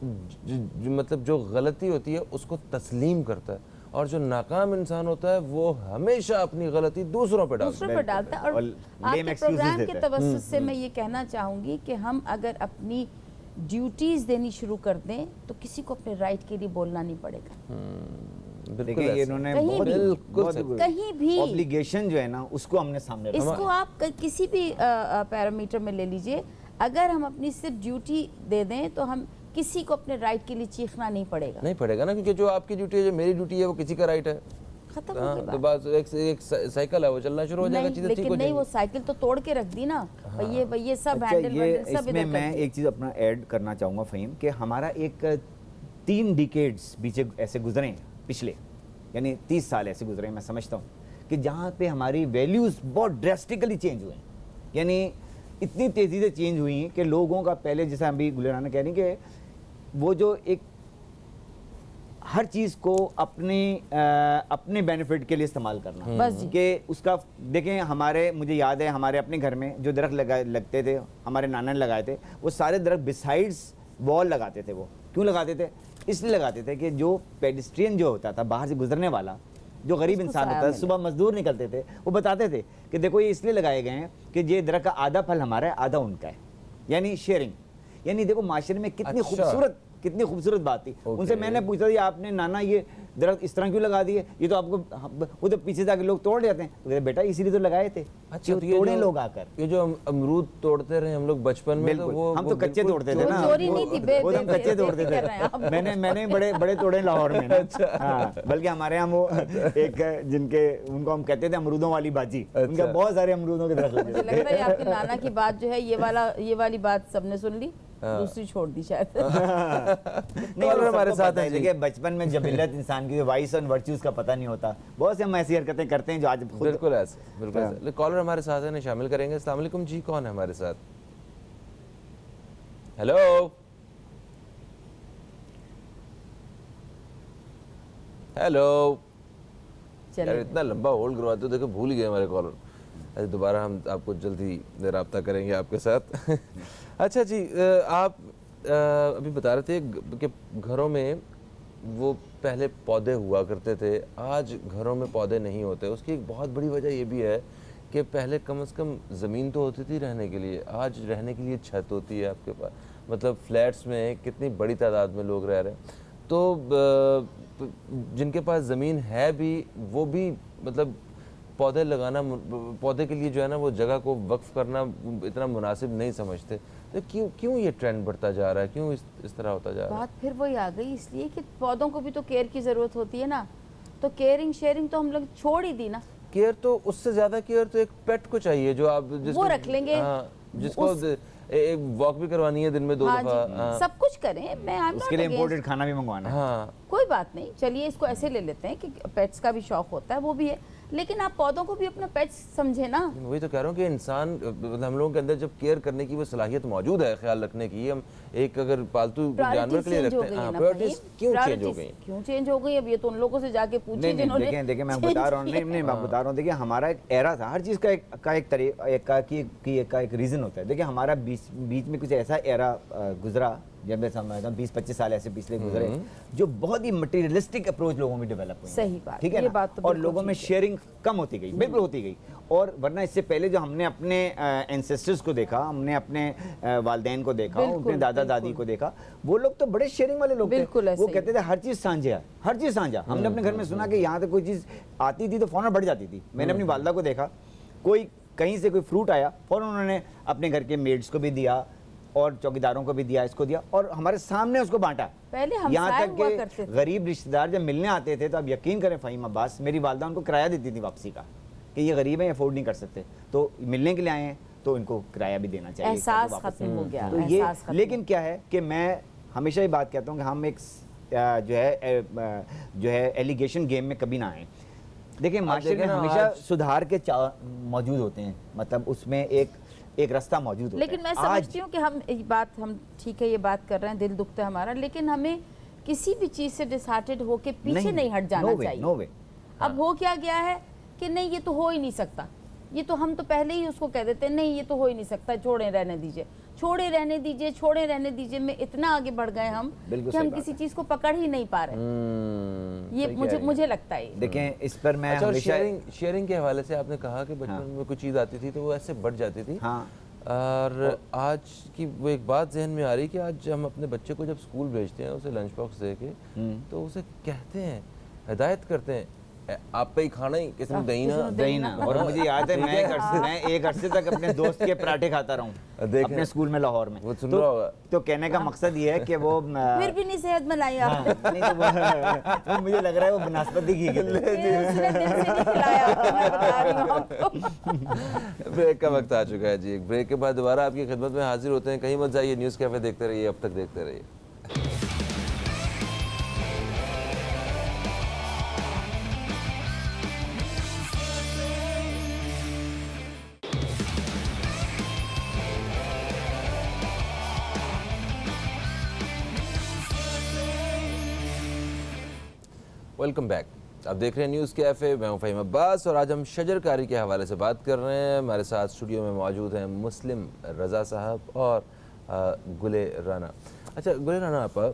मतलब जो गलती होती है उसको तस्लीम करता है, और जो नाकाम इंसान होता है वो हमेशा अपनी गलती दूसरों पर डालता है। और आपके प्रोग्राम के तवज्जुह से मैं ये कहना चाहूँगी कि हम अगर अपनी ड्यूटीज़ देनी शुरू कर दें तो किसी को अपने राइट के लिए बोलना नहीं पड़ेगा। देखिए ये इन्होंने कहीं भी ऑब्लिगेशन जो है ना उसको हमने सामने रखा। इसको आप किसी भी पैरामीटर में ले लीजिए, अगर हम अपनी सिर्फ ड्यूटी दे दें तो हम किसी को अपने राइट के लिए चीखना नहीं पड़ेगा ना, क्योंकि जो आपकी ड्यूटी है, जो मेरी ड्यूटी है, वो किसी का राइट है। खत्म हो गई तो बस एक साइकिल है, वो चलना शुरू हो जाएगा, चीजें ठीक हो लेकिन नहीं, वो साइकिल तो तोड़ के रख दी ना। ये सब हैंडल सब इसमें मैं एक चीज़ अपना ऐड करना चाहूँगा फ़हीम, कि हमारा एक 3 डिकेड्स पीछे ऐसे गुजरे हैं पिछले, यानी 30 साल ऐसे गुजरे हैं मैं समझता हूँ, कि जहाँ पे हमारी वैल्यूज़ बहुत ड्रेस्टिकली चेंज हुए हैं। यानी इतनी तेज़ी से चेंज हुई हैं कि लोगों का पहले, जैसा अभी गुलराना कह रही कि वो जो एक हर चीज़ को अपने बेनिफिट के लिए इस्तेमाल करना, बस कि उसका देखें। मुझे याद है हमारे अपने घर में जो दरख्त लगते थे, हमारे नाना ने लगाए थे, वो सारे दरख्त बिसाइड्स वॉल लगाते थे। वो क्यों लगाते थे? इसलिए लगाते थे कि जो पेडिस्ट्रियन जो होता था, बाहर से गुजरने वाला जो गरीब इंसान होता है, सुबह मजदूर निकलते थे, वो बताते थे कि देखो ये इसलिए लगाए गए हैं कि ये दरख्त का आधा फल हमारा है, आधा उनका है, यानी शेयरिंग। यानी देखो माशरे में कितनी खूबसूरत बात थी। उनसे मैंने पूछा था, आपने नाना ये दरख्त इस तरह क्यों लगा दिए? ये तो आपको वो तो पीछे जाके लोग तोड़ जाते हैं। तो कहते बेटा इसीलिए तो लगाए थे। अच्छा, तो तोड़े लोग आकर। ये जो अमरूद तोड़ते रहे हम लोग बचपन में, तो वो हम तो कच्चे तोड़ते थे ना, चोरी नहीं थी, वो हम कच्चे तोड़ते थे। मैंने बड़े तोड़े लाहौर में। हाँ, बल्कि हमारे यहाँ वो एक उनको हम कहते थे अमरूदों वाली बाजी, उनके बहुत सारे अमरूदों के दरख्त लगे। मुझे लग रहा है आपकी नाना की बात जो है, ये वाली बात सबने सुन ली, दूसरी छोड़ दी शायद। नहीं, और हमारे साथ है। देखिए बचपन में जबिलत इंसान की वाइस और वर्च्यूज का पता नहीं होता, बहुत से हम ऐसी हरकतें करते हैं जो आज बिल्कुल ऐसे। कॉलर हमारे साथ है, शामिल करेंगे। अस्सलाम वालेकुम जी, कौन है हमारे साथ? Hello hello. यार इतना लंबा होल्ड करवाते हो, देखो भूल गए हमारे कॉलर। दोबारा हम आपको जल्दी रब्ता करेंगे आपके साथ। अच्छा जी, आप अभी बता रहे थे कि घरों में वो पहले पौधे हुआ करते थे, आज घरों में पौधे नहीं होते। उसकी एक बहुत बड़ी वजह ये भी है कि पहले कम से कम ज़मीन तो होती थी रहने के लिए, आज रहने के लिए छत होती है आपके पास। मतलब फ्लैट्स में कितनी बड़ी तादाद में लोग रह रहे हैं, तो जिनके पास ज़मीन है भी वो भी मतलब पौधे लगाना, पौधे के लिए जो है ना वो जगह को वक्फ करना इतना मुनासिब नहीं समझते। तो क्यों ये ट्रेंड बढ़ता जा रहा है, क्यों इस तरह होता जा रहा है? बात फिर वही आ गई, इसलिए कि पौधों को भी तो केयर की ज़रूरत होती है ना, तो केयरिंग शेयरिंग तो हम लोग छोड़ ही दी ना। केयर तो उससे ज़्यादा केयर तो एक पेट को चाहिए जो आप वो रख लेंगे। हाँ, जिसको एक वॉक भी करवानी है दिन में 2 दफा, सब कुछ करें। मैं उसके लिए इम्पोर्टेड खाना भी मंगवाना है। हाँ कोई बात नहीं, चलिए इसको ऐसे ले लेते हैं कि पेट्स का भी शौक होता है, वो भी है। लेकिन आप पौधों को भी अपना पेट समझे ना। वही तो कह रहा हूँ कि इंसान मतलब हम लोगों के अंदर जब केयर करने की वो सलाहियत मौजूद है, ख्याल रखने की, हम एक अगर पालतू जानवर के लिए रखते हैं, हाँ, प्रायोरिटीज क्यों चेंज हो गई? क्यों चेंज हो गई? अब ये तो उन लोगों से जाके पूछिए नहीं जिन्होंने देखें देखें मैं बता रहा हूँ, नहीं मैं बता रहा हूँ, देखिए हमारा एक एरा था, हर चीज़ का एक रीज़न होता है। देखिए हमारा बीच में कुछ ऐसा एरा गुजरा, जब मैं समझता हूँ 20-25 साल ऐसे पिछले गुजरे, जो बहुत ही मटेरियलिस्टिक अप्रोच लोगों में डेवलप हुई। सही बात, ठीक है ये ना? बात तो और बिल्कुल लोगों में ठीक है। शेयरिंग कम होती गई, बिल्कुल होती गई। और वरना इससे पहले जो हमने अपने एंसेस्टर्स को देखा, हमने अपने वालिदैन को देखा, बिल्कुल, अपने दादा दादी बिल्कुल। को देखा, वो लोग तो बड़े शेयरिंग वाले लोग थे। बिल्कुल ऐसे वो ही। कहते थे हर चीज़ साझा है, हर चीज़ साझा। हमने अपने घर में सुना कि यहाँ तक कोई चीज़ आती थी तो फौरन बढ़ जाती थी। मैंने अपनी वालदा को देखा, कोई कहीं से कोई फ्रूट आया, फौरन उन्होंने अपने घर के मेड्स को भी दिया और चौकीदारों को भी दिया, इसको दिया, और हमारे सामने उसको बांटा। पहले हम यहाँ साए तक हुआ कि करते थे। गरीब रिश्तेदार जब मिलने आते थे तो आप यकीन करें फ़हीम अब्बास, मेरी वालदा उनको किराया देती थी वापसी का, कि ये गरीब हैं, अफोर्ड नहीं कर सकते, तो मिलने के लिए आए हैं तो इनको किराया भी देना चाहिए। एहसास वापस। खत्म हो गया, तो ये एहसास खत्म। लेकिन क्या है कि मैं हमेशा ये बात कहता हूँ कि हम एक जो है एलिगेशन गेम में कभी ना आए। देखिए माशरे में देखें ना, हमेशा आज- सुधार के मौजूद होते हैं, मतलब उसमें एक रास्ता मौजूद होता है। लेकिन मैं समझती हूँ कि हम ठीक है ये बात कर रहे हैं, दिल दुखता है हमारा, लेकिन हमें किसी भी चीज़ से डिसहार्टेड होके पीछे नहीं हट जाना चाहिए। नो वे। अब हो क्या गया है कि नहीं ये तो हो ही नहीं सकता, ये तो हम तो पहले ही उसको कह देते हैं नहीं ये तो हो ही नहीं सकता, छोड़े रहने दीजिए, छोड़े रहने दीजिए, छोड़े रहने दीजिए में इतना आगे बढ़ गए हम बिल्कुल कि हम सही बात किसी है। चीज़ को पकड़ ही नहीं पा रहे। ये मुझे लगता है। देखें इस पर मैं अच्छा, और हमेशा शेयरिंग के हवाले से आपने कहा कि बचपन हाँ। में कोई चीज़ आती थी तो वो ऐसे बढ़ जाती थी। हाँ। और आज की वो एक बात जहन में आ रही कि आज हम अपने बच्चे को जब स्कूल भेजते हैं, उसे लंच बॉक्स दे के, तो उसे कहते हैं, हिदायत करते हैं, आप पे ही खाना ही, किसी ने दही ना। दही ना। और मुझे याद है मैं एक अरसे तक अपने दोस्त के पराठे खाता रहूं देखें। अपने स्कूल में लाहौर में। वो सुन रहा होगा। तो कहने का मकसद ये है कि वो फिर भी नहीं सेहत बनाई आपने। नहीं तो वो मुझे लग रहा है वो बनास्पति घी के थे। उसने दिल से नहीं खिलाया, मैं बता रही हूँ आपको। ब्रेक का वक्त आ चुका है जी। एक ब्रेक के बाद दोबारा आपकी खिदमत में हाजिर होते हैं। कहीं मत जाइए, न्यूज़ कैफे देखते रहिए, अब तक देखते रहिए। Welcome back. आप देख रहे हैं न्यूज़ कैफ़े, मैं हूं फ़हीम अब्बास और आज हम शजरकारी के हवाले से बात कर रहे हैं। हमारे साथ स्टूडियो में मौजूद हैं मुस्लिम रज़ा साहब और गुले राना। अच्छा गुले राना आपा,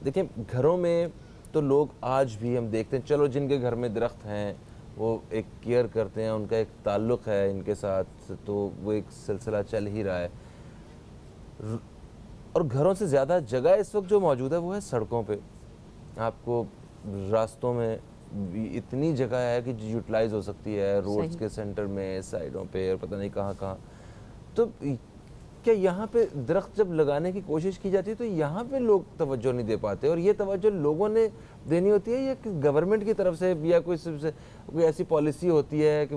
देखिए घरों में तो लोग आज भी हम देखते हैं, चलो जिनके घर में दरख्त हैं वो एक केयर करते हैं, उनका एक ताल्लुक़ है इनके साथ, तो वो एक सिलसिला चल ही रहा है। और घरों से ज़्यादा जगह इस वक्त जो मौजूद है वो है सड़कों पे। आपको रास्तों में भी इतनी जगह है कि यूटिलाइज हो सकती है, रोड्स के सेंटर में, साइडों पे, और पता नहीं कहाँ कहाँ। तो क्या यहाँ पे दरख्त जब लगाने की कोशिश की जाती है तो यहाँ पे लोग तवज्जो नहीं दे पाते, और ये तवज्जो लोगों ने देनी होती है या गवर्नमेंट की तरफ से, या कोई ऐसी पॉलिसी होती है कि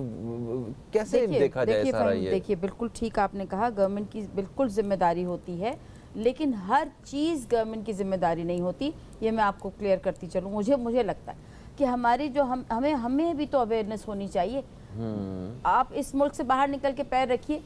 कैसे देखा जाए सारा ये? देखिए बिल्कुल ठीक आपने कहा, गवर्नमेंट की बिल्कुल जिम्मेदारी होती है, लेकिन हर चीज़ गवर्नमेंट की जिम्मेदारी नहीं होती। ये मैं आपको क्लियर करती चलूँ। मुझे लगता है कि हमारी जो हमें भी तो अवेयरनेस होनी चाहिए। आप इस मुल्क से बाहर निकल के पैर रखिए,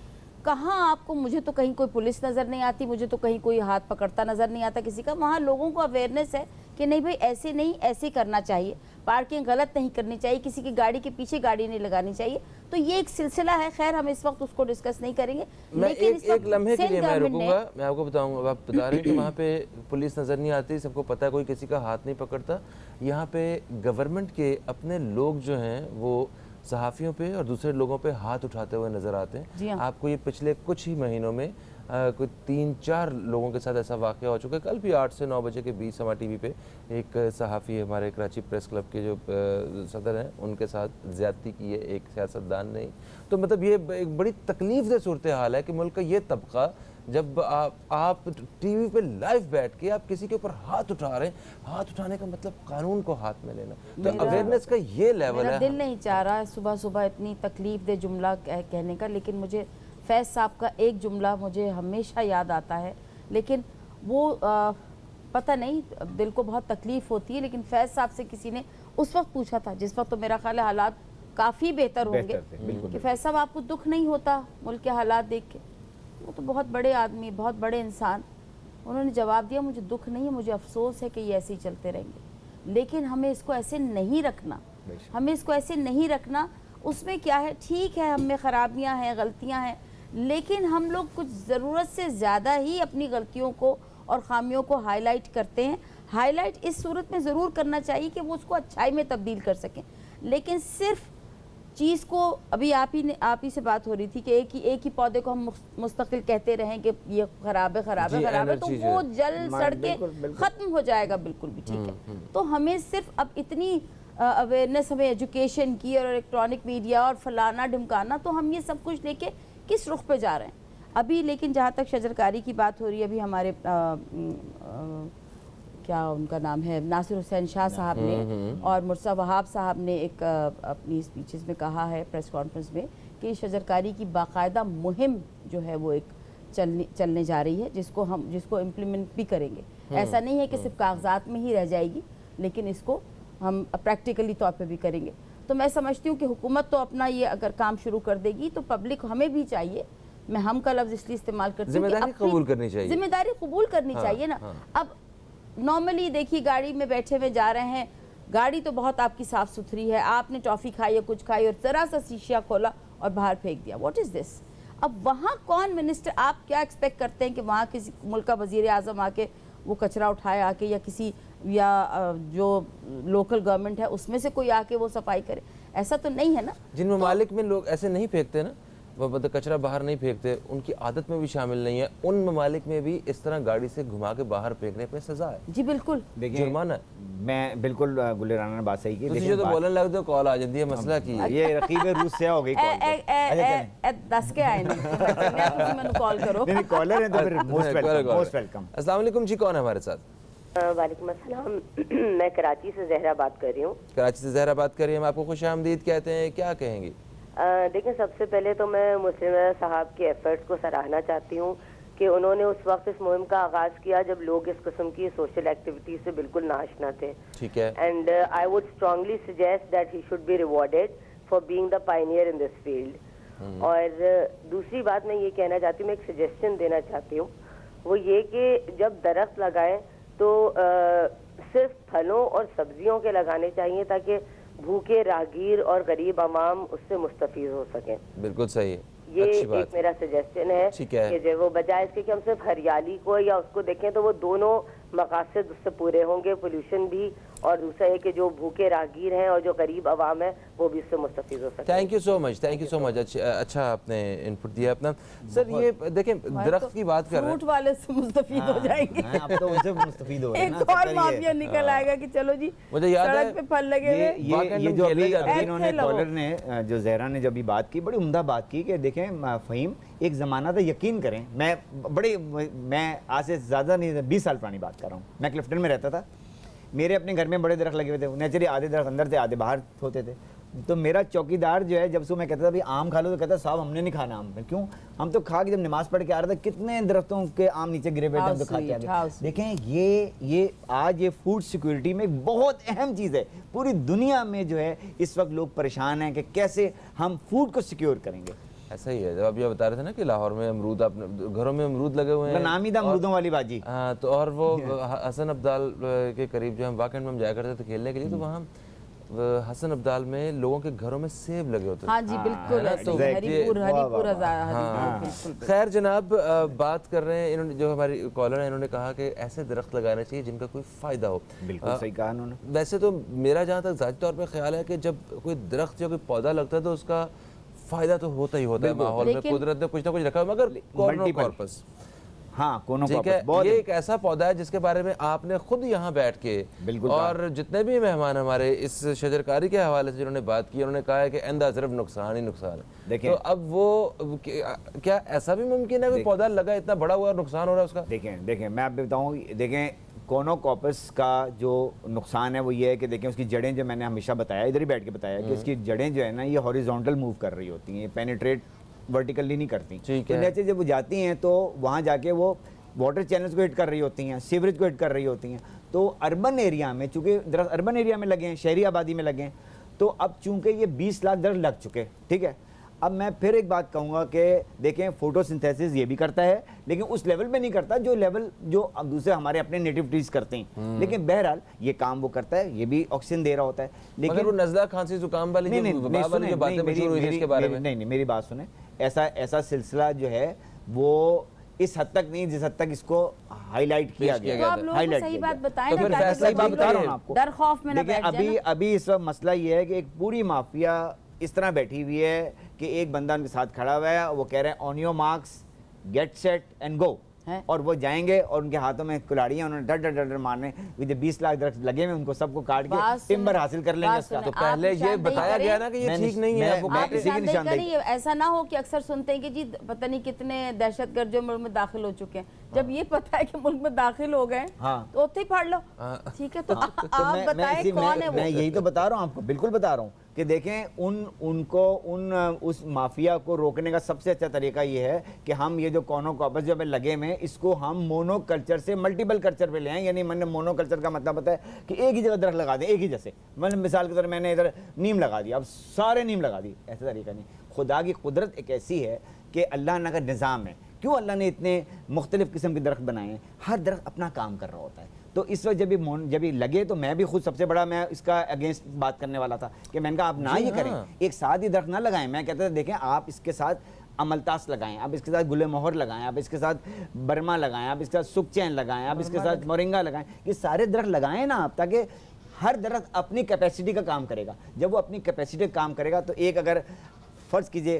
कहाँ आपको, मुझे तो कहीं कोई पुलिस नज़र नहीं आती, मुझे तो कहीं कोई हाथ पकड़ता नज़र नहीं आता किसी का। वहाँ लोगों को अवेयरनेस है कि नहीं भाई ऐसे नहीं, ऐसे करना चाहिए, पार्किंग गलत नहीं करनी चाहिए, किसी की गाड़ी के पीछे गाड़ी नहीं लगानी चाहिए। तो ये एक सिलसिला है, खैर हम इस वक्त उसको डिस्कस नहीं करेंगे। मैं लेकिन एक लम्हे के लिए मैं रुकूंगा, मैं आपको बताऊंगा। आप बता रहे हैं कि वहाँ पे पुलिस नज़र नहीं आती, सबको पता है, कोई किसी का हाथ नहीं पकड़ता। यहाँ पे गवर्नमेंट के अपने लोग जो हैं वो सहाफ़ियों पे और दूसरे लोगों पे हाथ उठाते हुए नज़र आते जी हैं। हाँ। आपको ये पिछले कुछ ही महीनों में कोई 3-4 लोगों के साथ ऐसा वाक़या हो चुका है। कल भी 8 से 9 बजे के बीच हमारे टीवी पे एक सहाफ़ी, हमारे कराची प्रेस क्लब के जो सदर हैं, उनके साथ ज़्यादती की है एक सियासतदान ने। तो मतलब ये एक बड़ी तकलीफ़ दह सूरत हाल है कि मुल्क का ये तबका, जब आप टीवी पे लाइव बैठ के आप किसी के ऊपर हाथ उठा रहे हैं, हाथ उठाने का मतलब कानून को हाथ में लेना, तो अवेयरनेस का ये लेवल मेरा है। दिल नहीं चाह रहा है सुबह सुबह इतनी तकलीफ दे जुमला कहने का, लेकिन मुझे फैज़ साहब का एक जुमला मुझे हमेशा याद आता है। लेकिन वो पता नहीं, दिल को बहुत तकलीफ़ होती है। लेकिन फैज़ साहब से किसी ने उस वक्त पूछा था जिस वक्त तो मेरा ख्याल है हालात काफ़ी बेहतर होंगे बेहतर थे, बिल्कुल कि फैज साहब आपको दुख नहीं होता मुल्क के हालात देख के? वो तो बहुत बड़े आदमी, बहुत बड़े इंसान, उन्होंने जवाब दिया मुझे दुख नहीं है, मुझे अफसोस है कि ये ऐसे ही चलते रहेंगे, लेकिन हमें इसको ऐसे नहीं रखना, हमें इसको ऐसे नहीं रखना। उसमें क्या है, ठीक है हम में ख़राबियाँ हैं, गलतियाँ हैं, लेकिन हम लोग कुछ ज़रूरत से ज़्यादा ही अपनी गलतियों को और ख़ामियों को हाईलाइट करते हैं। हाईलाइट इस सूरत में ज़रूर करना चाहिए कि वो उसको अच्छाई में तब्दील कर सकें, लेकिन सिर्फ चीज़ को, अभी आप ही से बात हो रही थी कि एक ही पौधे को हम मुस्तकिल कहते रहें कि ये ख़राब है ख़राब है जी, ख़राब है, तो एनर्जी वो जो जल सड़ के ख़त्म हो जाएगा, बिल्कुल भी ठीक है। तो हमें सिर्फ अब इतनी अवेयरनेस हमें एजुकेशन की और इलेक्ट्रॉनिक मीडिया और फलाना ढिमकाना, तो हम ये सब कुछ लेके किस रुख पे जा रहे हैं अभी। लेकिन जहाँ तक शजरकारी की बात हो रही है, अभी हमारे क्या उनका नाम है, नासिर हुसैन शाह साहब ने और मुर्सा वहाब साहब ने एक अपनी स्पीचेस में कहा है, प्रेस कॉन्फ्रेंस में, कि शजरकारी की बाकायदा मुहिम जो है वो एक चलने जा रही है, जिसको इम्प्लीमेंट भी करेंगे। ऐसा नहीं है कि सिर्फ कागजात में ही रह जाएगी, लेकिन इसको हम प्रैक्टिकली तौर पे भी करेंगे। तो मैं समझती हूँ कि हुकूमत तो अपना ये अगर काम शुरू कर देगी तो पब्लिक, हमें भी चाहिए, मैं हम का लफ्ज़ इसलिए इस्तेमाल करती हूँ, जिम्मेदारी कबूल करनी चाहिए, जिम्मेदारी कबूल करनी चाहिए ना। अब नॉर्मली देखिए, गाड़ी में बैठे हुए जा रहे हैं, गाड़ी तो बहुत आपकी साफ़ सुथरी है, आपने टॉफ़ी खाई या कुछ खाई और ज़रा सा शीशा खोला और बाहर फेंक दिया, व्हाट इज़ दिस? अब वहाँ कौन मिनिस्टर, आप क्या एक्सपेक्ट करते हैं कि वहाँ किसी मुल्क का वज़ीर आज़म आके वो कचरा उठाए आके, या किसी या जो लोकल गवर्नमेंट है उसमें से कोई आके वो सफाई करे? ऐसा तो नहीं है ना। जिन ममालिक में लोग ऐसे नहीं फेंकते ना, वो मतलब कचरा बाहर नहीं फेंकते, उनकी आदत में भी शामिल नहीं है, उन ममालिक में भी इस तरह गाड़ी से घुमा के बाहर फेंकने पे सजा है। जी बिल्कुल, जुर्माना। मैं बिल्कुल गुलेराना ने बात सही की। जो तो बोलने लग दो कॉल आ जाती है, मसला की ये रकीब रूस से हो गई कॉल। दस के आए नहीं कॉल करो, नहीं कॉलर है तो फिर मोस्ट वेलकम। अस्सलाम वालेकुम जी, कौन है हमारे साथ? वालेकुम अस्सलाम। मैं कराची से जहरा बात कर रही हूँ। कराची से जहरा बात कर रही हैं, हम आपको खुशामदीद कहते हैं, क्या कहेंगी? देखिए, सबसे पहले तो मैं मुस्लिम साहब के एफर्ट्स को सराहना चाहती हूँ कि उन्होंने उस वक्त इस मुहिम का आगाज़ किया जब लोग इस किस्म की सोशल एक्टिविटीज से बिल्कुल नाआशना थे। ठीक है। And I would strongly suggest that he should be rewarded for being the Pioneer in this field. और दूसरी बात मैं ये कहना चाहती हूँ, मैं एक सजेशन देना चाहती हूँ, वो ये कि जब दरख्त लगाएं तो सिर्फ फलों और सब्जियों के लगाने चाहिए ताकि भूखे राहगीर और गरीब आवाम उससे मुस्तफीज हो सकें। बिल्कुल सही है, ये एक मेरा सजेशन है कि जो वो बजाय इसके कि हम सिर्फ हरियाली को या उसको देखें, तो वो दोनों मकासद उससे पूरे होंगे, पोल्यूशन भी और दूसरा है कि जो भूखे राहगीर हैं और जो गरीब आवाम है वो भी उससे मुस्तफीज हो सकते हैं। Thank you so much, thank you so much. अच्छा आपने इनपुट दिया अपना। सर ये देखें, दरख्त की बात कर रहे हैं, फ्रूट वाले से मुस्तफीद हो जाएंगे, अब तो उनसे मुस्तफीद हो रहे हैं ना। एक और माफिया निकल आएगा कि चलो जी, मुझे याद है सड़क पे फल लगे हुए। ये जो अभी इन्होंने कॉलर ने, जो जहरा ने जब भी बात की, बड़ी उम्दा बात की कि देखें फ़हीम, एक ज़माना था, यकीन करें, मैं आज से ज़्यादा नहीं 20 साल पुरानी बात कर रहा हूँ, मैं क्लिफ्टन में रहता था, मेरे अपने घर में बड़े दरख्त लगे हुए थे, नेचुरली आधे दरख्त अंदर थे आधे बाहर होते थे। तो मेरा चौकीदार जो है, जब से मैं कहता था भाई आम खा लो, तो कहता साहब हमने नहीं खाना आम। क्यों? हम तो खा के जब नमाज पढ़ के आ रहे थे, कितने दरख्तों के आम नीचे गिरे बैठे, हम तो खा के आ गए। देखें, ये आज ये फूड सिक्योरिटी में एक बहुत अहम चीज़ है। पूरी दुनिया में जो है इस वक्त लोग परेशान हैं कि कैसे हम फूड को सिक्योर करेंगे। ऐसा ही है, जब आप ये बता रहे थे ना कि लाहौर में अमरूद, अपने घरों में अमरूद लगे हुए हैं, नाम ही था अमरूदों वाली बाजी। हाँ, तो और वो हसन अब्दाल के करीब जो हम वाकई में हम जाया करते थे खेलने के लिए, तो वहाँ हसन अब्दाल में लोगों के घरों में सेब लगे होते थे। हाँ जी बिल्कुल, खैर जनाब, बात कर रहे हैं, इन्होंने जो हमारी कॉलर है, इन्होंने कहा कि ऐसे दरख्त लगाने चाहिए जिनका कोई फ़ायदा हो। बिल्कुल सही कहा उन्होंने। वैसे तो मेरा जहाँ तक ज़ाती तौर पर ख्याल है कि जब कोई दरख्त या कोई पौधा लगता है तो उसका फ़ायदा तो होता ही होता है, माहौल में कुदरत ने कुछ ना कुछ रखा है, मगर मल्टीपर्पस। हाँ, कोनो ठीक है, ये एक ऐसा पौधा है जिसके बारे में आपने खुद यहाँ बैठ के और जितने भी मेहमान हमारे इस शजरकारी के हवाले से जिन्होंने बात की, उन्होंने कहा है कि आइंदा सिर्फ नुकसान ही नुकसान है। तो अब वो क्या ऐसा भी मुमकिन है कि पौधा लगा इतना बड़ा हुआ नुकसान हो रहा है उसका? देखें मैं आपको बताऊँ, देखें कोनोकॉपस का जो नुकसान है वो ये है कि देखें उसकी जड़ें, जो मैंने हमेशा बताया, इधर ही बैठ के बताया कि इसकी जड़ें जो है ना, ये हॉरिजॉन्टल मूव कर रही होती हैं, पेनिट्रेट वर्टिकली नहीं करती। तो नीचे जब वो जाती हैं तो वहाँ जाके वो वाटर चैनल्स को हिट कर रही होती हैं, सीवरेज को हिट कर रही होती हैं। तो अर्बन एरिया में, चूँकि दरअसल अर्बन एरिया में लगे हैं, शहरी आबादी में लगे हैं, تو اب چونکہ یہ 20 لاکھ درخت لگ چکے, ٹھیک ہے, اب میں پھر ایک بات کہوں گا کہ دیکھیں فوٹو سنتھیسس یہ بھی کرتا ہے لیکن اس لیول پہ نہیں کرتا جو لیول جو اب دوسرے ہمارے اپنے نیٹو ٹریز کرتے ہیں, لیکن بہرحال یہ کام وہ کرتا ہے, یہ بھی آکسیجن دے رہا ہوتا ہے. لیکن وہ نزلہ کھانسی زکام والی جو باتیں مشہور ہوئی اس کے بارے میں, نہیں میری بات سنیں, ایسا سلسلہ جو ہے وہ اس حد تک نہیں جس حد تک اس کو ہائی لائٹ کیا گیا. تو آپ لوگوں کو صحیح بات بتائیں تو پھر نا, فیصلہ بات بتا رہا ہوں آپ کو. ڈر خوف میں نہ بیٹھ جائیں نا. ابھی اس وقت مسئلہ یہ ہے کہ ایک پوری مافیا اس طرح بیٹھی ہوئی ہے کہ ایک بندہ ان کے ساتھ کھڑا ہوا ہے, وہ کہہ رہے ہیں on your marks get set and go, اور وہ جائیں گے اور ان کے ہاتھوں میں کلاڑیاں, انہوں نے ڈر مارنے, 20 لاکھ درخت لگے ہوئے ان کو سب کو کاٹ کے ٹمبر حاصل کر لیں گے اس کا. تو پہلے یہ بتایا گیا نا کہ یہ ٹھیک نہیں ہے. آپ نشاندہی کریں, ایسا نہ ہو کہ اکثر سنتے ہیں کہ جی پتہ نہیں کتنے دہشت گرد جو ملک میں داخل ہو چکے ہیں, جب یہ پتہ ہے کہ ملک میں داخل ہو گئے تو اتنے ہی پھاڑ لو, ٹھیک ہے. تو آپ بتائیں کون ہے وہ. میں یہی تو بتا رہا ہوں آپ کو, بالکل بتا رہا ہوں کہ دیکھیں اس مافیا کو روکنے کا سب سے اچھا طریقہ یہ ہے کہ ہم یہ جو کونوں کو آپس جو لگے ہوئے اس کو ہم مونو کلچر سے ملٹیپل کلچر پہ لے آئیں. یعنی میں نے مونو کلچر کا مطلب پتا ہے کہ ایک ہی جگہ درخت لگا دیں, ایک ہی جیسے, مثال کے طور میں نے ادھر نیم لگا دیا, اب سارے نیم لگا دی, ایسا طریقہ نہیں. خدا کی قدرت ایک ایسی ہے کہ اللہ کا نظام ہے, کیوں اللہ نے اتنے مختلف قسم کے درخت بنائے ہیں, ہر درخت اپنا کام کر رہا ہوتا ہے. تو اس وقت جب یہ لگے تو میں بھی خود سب سے بڑا میں اس کا اگینسٹ بات کرنے والا تھا کہ میں نے کہا آپ نہ یہ کریں, ایک ساتھ ہی درخت نہ لگائیں. میں کہتا تھا دیکھیں آپ اس کے ساتھ املتاس لگائیں, آپ اس کے ساتھ گل مہر لگائیں, آپ اس کے ساتھ برما لگائیں, آپ اس کے ساتھ سکھ چین لگائیں, آپ اس کے ساتھ مورنگا لگائیں, یہ سارے درخت لگائیں نا آپ, تاکہ ہر درخت اپنی کیپیسٹی کا کام کرے گا. جب وہ اپنی کیپیسٹی کا کام کرے گا تو ایک اگر فرض کیجئے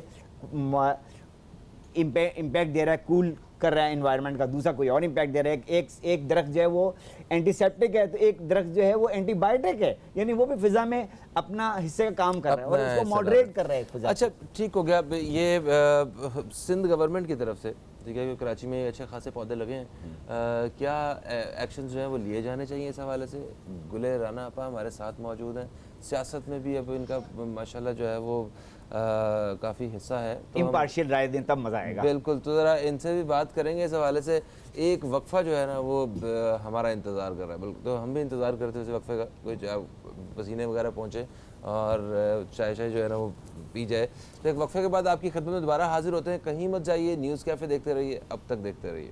امپیکٹ دے رہا ہے, کول کر رہا ہے انوائرمنٹ کا, دوسرا کوئی اور امپیکٹ دے رہا ہے. ایک درخت جو ہے وہ اینٹی سیپٹک ہے تو ایک درخت جو ہے وہ اینٹی بائیوٹک ہے, یعنی وہ بھی فضا میں اپنا حصے کا کام کر رہا ہے اور اس کو ماڈریٹ کر رہا ہے فضا. اچھا ٹھیک ہو گیا. یہ سندھ گورنمنٹ کی طرف سے ٹھیک ہے کہ کراچی میں اچھے خاصے پودے لگے ہیں, کیا ایکشنز جو ہیں وہ لیے جانے چاہیے اس حوالے سے؟ گل رانا آپا ہمارے ساتھ موجود ہیں, سیاست میں بھی اب ان کا ماشاءاللہ جو ہے وہ کافی حصہ ہے, امپارشل رائے دیں تب مزہ آئے گا. بالکل, تو ذرا ان سے بھی بات کریں گے اس حوالے سے. ایک وقفہ جو ہے نا وہ ہمارا انتظار کر رہا ہے, بلکہ تو ہم بھی انتظار کرتے ہیں اس وقفے کا, کوئی پسینے وغیرہ پہنچے اور چائے جو ہے نا وہ پی جائے. تو ایک وقفے کے بعد آپ کی خدمت میں دوبارہ حاضر ہوتے ہیں. کہیں مت جائیے, نیوز کیفے دیکھتے رہیے, اب تک دیکھتے رہیے.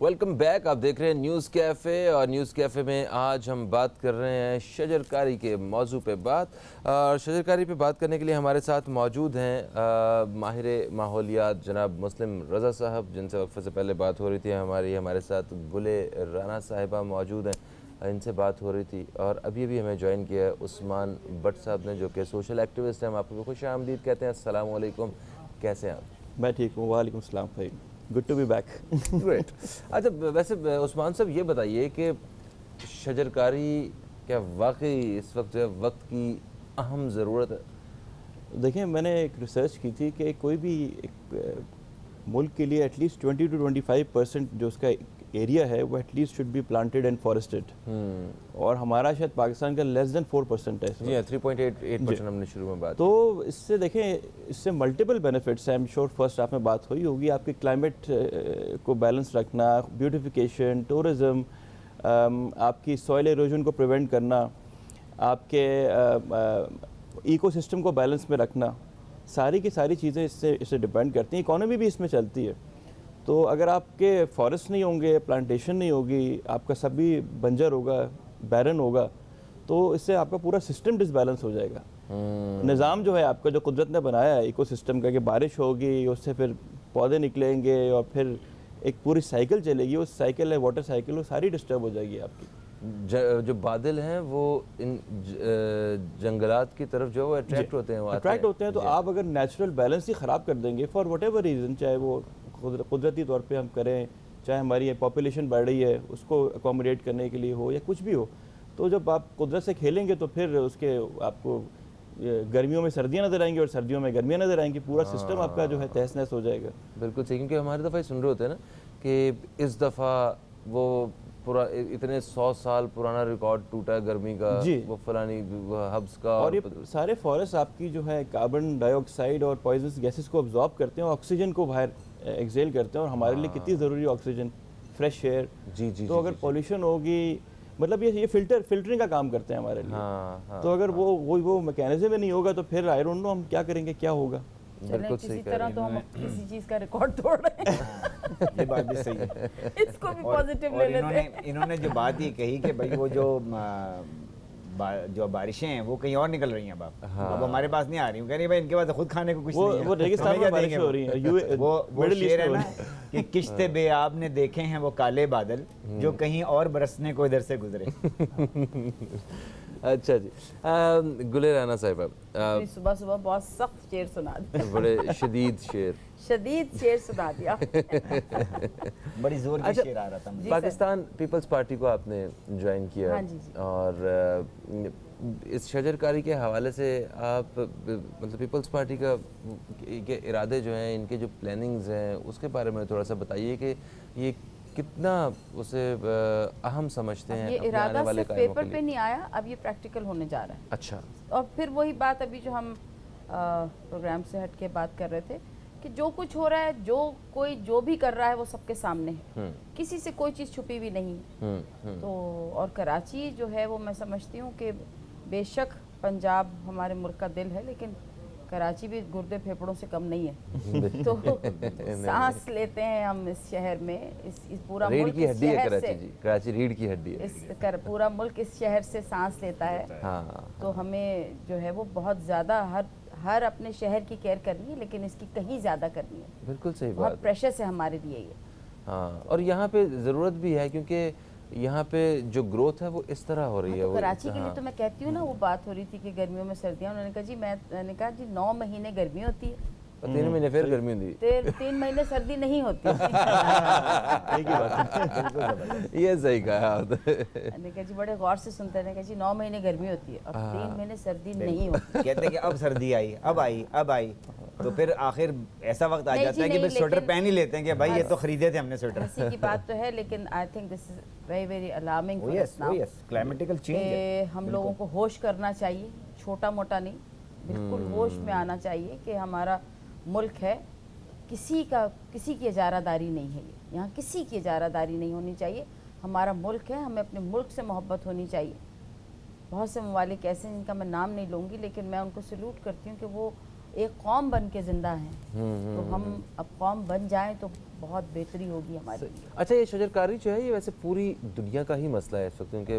ویلکم بیک, آپ دیکھ رہے ہیں نیوز کیفے, اور نیوز کیفے میں آج ہم بات کر رہے ہیں شجرکاری کے موضوع پہ بات. اور شجرکاری پہ بات کرنے کے لیے ہمارے ساتھ موجود ہیں ماہر ماحولیات جناب مسلم رضا صاحب, جن سے وقفے سے پہلے بات ہو رہی تھی. ہمارے ساتھ گل رانا صاحبہ موجود ہیں, ان سے بات ہو رہی تھی. اور ابھی ہمیں جوائن کیا ہے عثمان بٹ صاحب نے, جو کہ سوشل ایکٹیوسٹ ہیں. ہم آپ کو خوش آمدید کہتے ہیں. السلام علیکم, کیسے ہیں آپ؟ میں ٹھیک ہوں. وعلیکم السلام بھائی, good to be back. Great. اچھا ویسے عثمان صاحب یہ بتائیے کہ شجرکاری کیا واقعی اس وقت جو ہے وقت کی اہم ضرورت ہے؟ دیکھیں میں نے ایک ریسرچ کی تھی کہ کوئی بھی ایک ملک کے لیے ایٹ لیسٹ 20 to 25% جو اس کا ایریا ہے وہ at least should be planted and forested, اور ہمارا شاید پاکستان کا لیس دین 4% ہے. جی 3.88% ہم نے شروع میں بات. تو اس سے دیکھیں اس سے ملٹیپل بینیفٹس ہیں. ایم شیور فرسٹ آپ میں بات ہوئی ہوگی, آپ کے کلائمیٹ کو بیلنس رکھنا, بیوٹیفیکیشن, ٹورزم, آپ کی سوائل ایروجن کو پریونٹ کرنا, آپ کے ایکو سسٹم کو بیلنس میں رکھنا, ساری کی ساری چیزیں اس سے ڈیپینڈ کرتی ہیں. اکانومی بھی اس میں چلتی ہے. تو اگر آپ کے فارسٹ نہیں ہوں گے, پلانٹیشن نہیں ہوگی, آپ کا سب بھی بنجر ہوگا, بیرن ہوگا, تو اس سے آپ کا پورا سسٹم ڈس بیلنس ہو جائے گا. نظام جو ہے آپ کا جو قدرت نے بنایا ہے ایکو سسٹم کا, کہ بارش ہوگی اس سے پھر پودے نکلیں گے اور پھر ایک پوری سائیکل چلے گی, وہ سائیکل ہے واٹر سائیکل, وہ ساری ڈسٹرب ہو جائے گی آپ کی. جو بادل ہیں وہ ان جنگلات کی طرف جو وہ اٹریکٹ ہوتے ہیں, تو آپ اگر نیچرل بیلنس ہی خراب کر دیں گے فار وٹ ایور ریزن, چاہے وہ قدرتی طور پہ ہم کریں, چاہے ہماری پاپولیشن بڑھ رہی ہے اس کو اکوموڈیٹ کرنے کے لیے ہو یا کچھ بھی ہو, تو جب آپ قدرت سے کھیلیں گے تو پھر اس کے آپ کو گرمیوں میں سردیاں نظر آئیں گی اور سردیوں میں گرمیاں نظر آئیں گی, پورا سسٹم آپ کا جو ہے تہس نہس ہو جائے گا. بالکل صحیح, کیونکہ ہماری دفعہ سن رہے ہوتے ہیں نا کہ اس دفعہ وہ इतने 100 साल पुराना रिकॉर्ड टूटा है गर्मी का, जी। वो फलानी हब्स का, और ये सारे फॉरेस्ट आपकी जो है कार्बन डाइऑक्साइड और पॉइजनस गैसेस को अब्जॉर्ब करते हैं और ऑक्सीजन को बाहर एक्सेल करते हैं, और हमारे लिए कितनी ज़रूरी है ऑक्सीजन, फ्रेश एयर। जी जी तो अगर पॉल्यूशन होगी, मतलब ये फिल्टरिंग का काम करते हैं हमारे लिए। हाँ तो अगर वो मैकेनिज्म नहीं होगा तो फिर आई डोंट नो हम क्या करेंगे, क्या होगा। चलें, किसी तरह तो हम किसी चीज का रिकॉर्ड तोड़ रहे हैं। ये बात भी सही है। इसको भी पॉजिटिव ले लेते हैं। इन्होंने जो बात ये कही कि भाई वो जो बारिशें हैं वो कहीं और निकल रही हैं अब हमारे पास नहीं आ रही। कह रही भाई इनके पास खुद खाने को कुछ नहीं है। वो रेगिस्तान में बारिश हो रही है, वो शेर है ना कि किश्ते बेआब ने देखे हैं वो काले बादल जो कहीं और बरसने को इधर से गुजरे। अच्छा जी, गुले राना साहिबा, सुबह सुबह बहुत सख्त शेर सुना दिया, बड़े शदीद शेर, शदीद शेर सुना दिया। बड़ी जोर की शेर आ रहा था मुझे। पाकिस्तान पीपल्स पार्टी को आपने ज्वाइन किया, हाँ जी, जी। और इस शजरकारी के हवाले से आप मतलब पीपल्स पार्टी का के इरादे जो हैं, इनके जो प्लानिंग्स हैं, उसके बारे में थोड़ा सा बताइए कि ये कितना उसे अहम समझते हैं ये अपने इरादा आने वाले सिर्फ कायमों पेपर के पे लिए। नहीं आया, अब ये प्रैक्टिकल होने जा रहा है। अच्छा, और फिर वही बात अभी जो हम प्रोग्राम से हट के बात कर रहे थे कि जो कुछ हो रहा है, जो भी कर रहा है वो सबके सामने है, किसी से कोई चीज़ छुपी हुई नहीं। तो और कराची जो है वो मैं समझती हूँ कि बेशक पंजाब हमारे मुल्क का दिल है, लेकिन कराची भी गुर्दे फेफड़ों से कम नहीं है। तो सांस लेते हैं हम इस शहर में, इस पूरा रीढ़ मुल्क की इस हड्डी है शहर कराची से, जी, कराची रीढ़ की हड्डी है। पूरा मुल्क इस शहर से सांस लेता है। हाँ, तो हमें जो है वो बहुत ज़्यादा हर अपने शहर की केयर करनी है, लेकिन इसकी कहीं ज़्यादा करनी है। बिल्कुल सही बहुत बात। प्रेशस है हमारे लिए ये। हाँ, और यहाँ पे ज़रूरत भी है, क्योंकि यहाँ पे जो ग्रोथ है वो इस तरह हो रही है। तो वो कराची के लिए तो मैं कहती हूँ ना, वो बात हो रही थी कि गर्मियों में सर्दियाँ, उन्होंने कहा जी, मैंने कहा जी 9 महीने गर्मी होती है, 3 महीने फिर गर्मी हुई। 3 महीने सर्दी नहीं होती। एक ही बात। ये सही कहा। मैंने कहा जी बड़े गौर से सुनते हैं, कहा जी 9 महीने गर्मी होती है और 3 महीने सर्दी नहीं होती। कहते हैं कि अब सर्दी आई, अब आई, तो फिर आखिर ऐसा वक्त आ नहीं जाता जी, है कि नहीं, फिर स्वेटर लेकिन- पहन ही लेते हैं कि भाई ये तो खरीदे थे हमने स्वेटर। हंसी की बात तो है, लेकिन I think this is very very alarming for us now. Climatical change है। हम लोगों को होश करना चाहिए, छोटा मोटा नहीं, बिल्कुल होश में आना चाहिए कि हमारा मुल्क है, किसी की इजारादारी नहीं है ये, यहाँ किसी की इजारादारी नहीं होनी चाहिए। हमारा मुल्क है, हमें अपने मुल्क से मोहब्बत होनी चाहिए। बहुत से ममालिक ऐसे हैं जिनका मैं नाम नहीं लूँगी, लेकिन मैं उनको सल्यूट करती हूँ कि वो एक कौम बन के ज़िंदा हैं। तो हम अब कौम बन जाएं तो बहुत बेहतरी होगी हमारे लिए। अच्छा, ये शजरकारी जो है ये वैसे पूरी दुनिया का ही मसला है इस वक्त, क्योंकि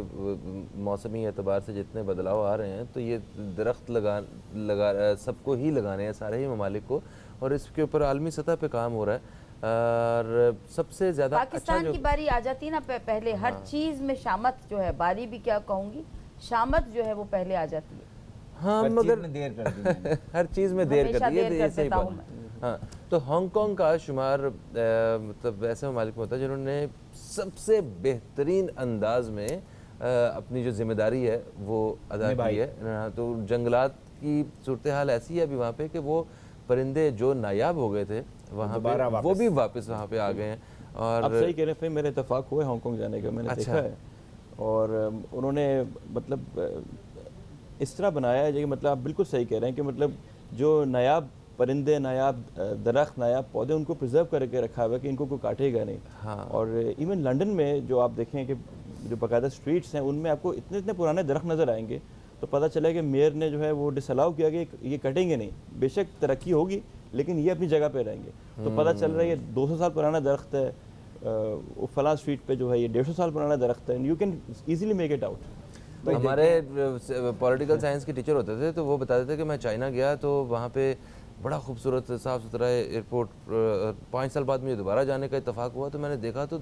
मौसमी एतबार से जितने बदलाव आ रहे हैं, तो ये दरख्त लगा सबको ही लगाने हैं, सारे ही ममालिक को, और इसके ऊपर आलमी सतह पे काम हो रहा है। और सबसे ज़्यादा पाकिस्तान की बारी आ जाती है ना पहले, हर चीज़ में शामत जो है, बारी भी क्या कहूँगी, शामत जो है वो पहले आ जाती है। हाँ, मगर देर कर दी हर चीज़ में देर हमेशा कर दी है, देर ये कर सही देता बात हूँ मैं। हाँ, तो हांगकांग का शुमार मतलब ऐसे ममालिक में होता है जिन्होंने सबसे बेहतरीन अंदाज में अपनी जो जिम्मेदारी है वो अदा की है। हाँ, तो जंगलात की सूरत हाल ऐसी है अभी वहाँ पे कि वो परिंदे जो नायाब हो गए थे वहाँ पे, वो भी वापस वहाँ पे आ गए हैं। और आप सही कह रहे हैं, मेरे इत्तेफाक हुए हांगकांग जाने का, मैंने देखा है। और उन्होंने मतलब इस तरह बनाया है कि मतलब आप बिल्कुल सही कह रहे हैं कि मतलब जो नायाब परिंदे, नायाब दरख्त, नायाब पौधे, उनको प्रिजर्व करके रखा हुआ है कि इनको कोई काटेगा नहीं। हाँ। और इवन लंदन में जो आप देखें कि जो बाकायदा स्ट्रीट्स हैं उनमें आपको इतने इतने पुराने दरख्त नज़र आएंगे, तो पता चला कि मेयर ने जो है वो डिसअलाउ किया कि ये कटेंगे नहीं, बेशक तरक्की होगी लेकिन ये अपनी जगह पे रहेंगे। तो पता चल रहा है ये 200 साल पुराना दरख्त है, फला स्ट्रीट पे जो है ये 150 साल पुराना दरख्त है, you can easily make it out. हमारे पॉलिटिकल साइंस के टीचर होते थे, तो वो बताते थे कि मैं चाइना गया तो वहाँ पे बड़ा खूबसूरत साफ़ सुथरा एयरपोर्ट, 5 साल बाद मुझे दोबारा जाने का इत्तेफाक हुआ, तो मैंने देखा तो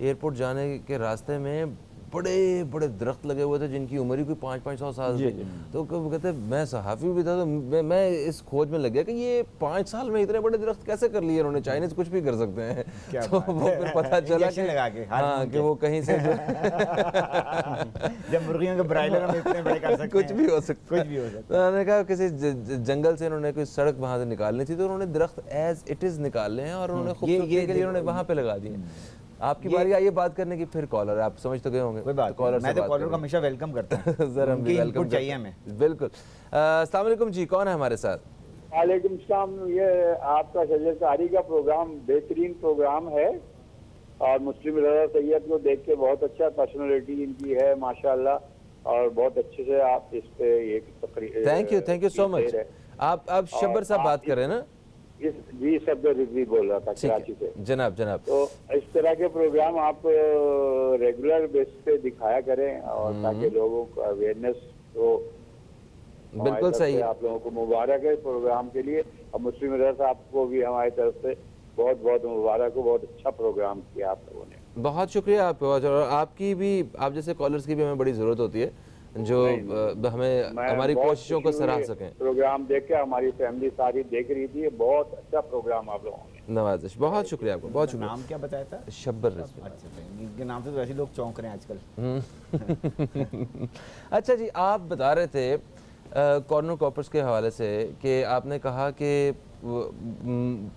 एयरपोर्ट जाने के रास्ते में बड़े बड़े दरख्त लगे हुए थे जिनकी उम्र ही कोई 500-500 साल थी। तो कहते मैं सहाफ़ी भी था, तो मैं इस खोज में लग गया कि ये 5 साल में इतने बड़े दरख्त कैसे कर लिए इन्होंने, चाइनीज कुछ भी कर सकते हैं। तो वो फिर पता चला कि हाँ, कि वो कहीं से जब मुर्गियों के ब्रायलर हम इतने बड़े कर सकते हैं, कुछ भी हो सकता है। कुछ भी हो सकता तो उन्होंने कहा किसी जंगल से उन्होंने कोई सड़क वहाँ से निकालनी थी, तो उन्होंने दरख्त एज इट इज़ निकाले हैं और उन्होंने खूबसूरती के लिए उन्होंने वहाँ पे लगा दिए। آپ کی باری آئی ہے بات کرنے کی، پھر کالر ہے، آپ سمجھ تو گئے ہوں گے. کوئی بات نہیں، میں تو کالر کو ہمیشہ ویلکم کرتا ہوں. ذرا ہم بھی ویلکم چاہیے ہمیں. بالکل. السلام علیکم جی، کون ہے ہمارے ساتھ؟ وعلیکم السلام. یہ آپ کا شجر ساری کا پروگرام بہترین پروگرام ہے، اور مسلم رضا سید کو دیکھ کے بہت اچھا پرسنالٹی ان کی ہے ماشاءاللہ، اور بہت اچھے سے آپ اس پہ یہ تقریر. تھینک یو سو مچ. آپ شبر صاحب بات کر رہے ہیں نا؟ جی شبر رضوی بول رہا تھا کراچی سے. جناب. تو اس طرح کے پروگرام آپ ریگولر بیس پہ دکھایا کریں، اور تاکہ لوگوں کو اویئرنیس ہو. بالکل صحیح. آپ لوگوں کو مبارک ہے پروگرام کے لیے، اور مسلم رضا صاحب کو بھی ہماری طرف سے بہت بہت مبارک ہو. بہت اچھا پروگرام کیا آپ لوگوں نے. بہت شکریہ آپ کا، اور آپ کی بھی، آپ جیسے کالرز کی بھی ہمیں بڑی ضرورت ہوتی ہے جو ہمیں ہماری کوششوں کو سراہ سکیں. پروگرام دیکھ کے ہماری فیملی ساری دیکھ رہی تھی. بہت اچھا پروگرام آپ لوگوں نے. نوازش. بہت شکریہ آپ کا، بہت شکریہ. نام کیا بتایا تھا؟ شبر رضوی. اچھا، ان کے نام سے تو ایسے لوگ چونک رہے ہیں آج کل. اچھا جی، آپ بتا رہے تھے کارنر کاپرز کے حوالے سے کہ آپ نے کہا کہ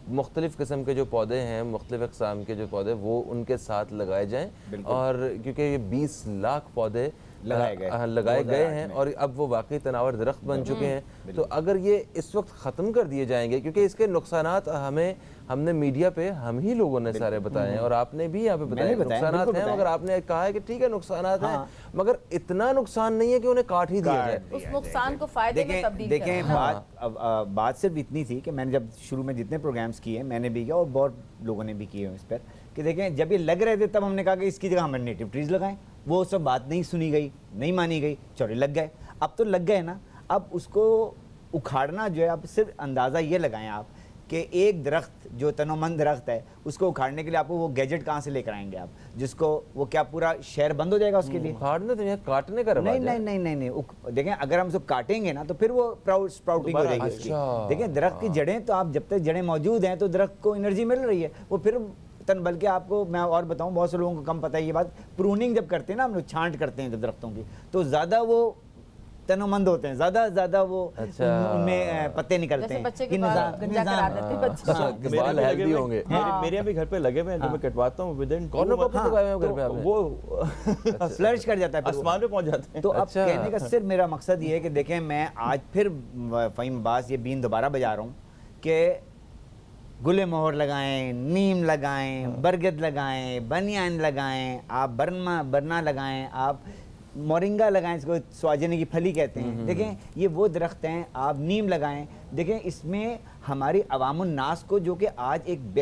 مختلف قسم کے جو پودے ہیں، مختلف اقسام کے جو پودے، وہ ان کے ساتھ لگائے جائیں. اور کیونکہ یہ 20 لاکھ پودے لگائے گئے ہیں اور اب وہ واقعی تناور درخت بن چکے ہیں. تو اگر یہ اس وقت ختم کر دیے جائیں گے، کیونکہ اس کے نقصانات ہم نے میڈیا پہ ہم ہی لوگوں نے سارے بتائے ہیں، اور آپ نے بھی یہاں پہ بتایا نقصانات ہیں، مگر آپ نے کہا ہے کہ ٹھیک ہے نقصانات ہیں، مگر اتنا نقصان نہیں ہے کہ انہیں کاٹ ہی دیا جائے. اس نقصان کو فائدے میں تبدیل کریں. دیکھیں بات صرف اتنی تھی کہ میں نے جب شروع میں جتنے پروگرامز کیے، میں نے بھی کیا اور بہت لوگوں نے بھی کیے اس پر، کہ دیکھیں جب یہ لگ رہے تھے تب ہم نے کہا کہ اس کی جگہ ہم نیٹو ٹریز لگائیں. وہ سب بات نہیں سنی گئی، نہیں مانی گئی، چورے لگ گئے. اب تو لگ گئے نا، اب اس کو اکھاڑنا جو ہے، اب صرف اندازہ یہ لگائیں آپ کہ ایک درخت جو تنومند درخت ہے، اس کو اکھاڑنے کے لیے آپ کو وہ گیجٹ کہاں سے لے کر آئیں گے آپ، جس کو وہ کیا پورا شہر بند ہو جائے گا اس کے لیے؟ اکھاڑنے تو نہیں، کاٹنے کا رواج ہے. نہیں. دیکھیں اگر ہم اس کو کاٹیں گے نا تو پھر وہ اسپراؤٹنگ ہو جائے گی اس کی. دیکھیں درخت کی جڑیں تو آپ جب تک جڑیں موجود ہیں تو درخت کو انرجی مل رہی ہے، وہ پھر بلکہ آپ کو میں اور بتاؤں، بہت سے لوگوں کو کم پتہ ہے یہ بات، پروننگ جب کرتے ہیں نا ہم لوگ، چھانٹ کرتے ہیں جب درختوں کی، تو زیادہ وہ تنومند ہوتے ہیں، زیادہ وہ ان میں پتے نکلتے ہیں. بچے کے بال ہیلدی ہوں گے. میرے یہاں بھی گھر پہ لگے ہوئے ہیں جو میں کٹواتا ہوں، کارنر کاپر لگائے ہوئے گھر پہ آپ نے؟ وہ فلرش کر جاتا ہے، آسمان پہ پہنچ جاتے ہیں. تو اب کہنے کا صرف میرا مقصد یہ ہے کہ دیکھیں میں آج پھر فہیم عباس یہ بین دوبارہ بجا رہا ہوں کہ گل مہر لگائیں، نیم لگائیں، برگد لگائیں، بنیان لگائیں، آپ برنا لگائیں، آپ مورنگا لگائیں، اس کو سواجنے کی پھلی کہتے ہیں. دیکھیں یہ وہ درخت ہیں، آپ نیم لگائیں. دیکھیں اس میں ہماری عوام الناس کو، جو کہ آج ایک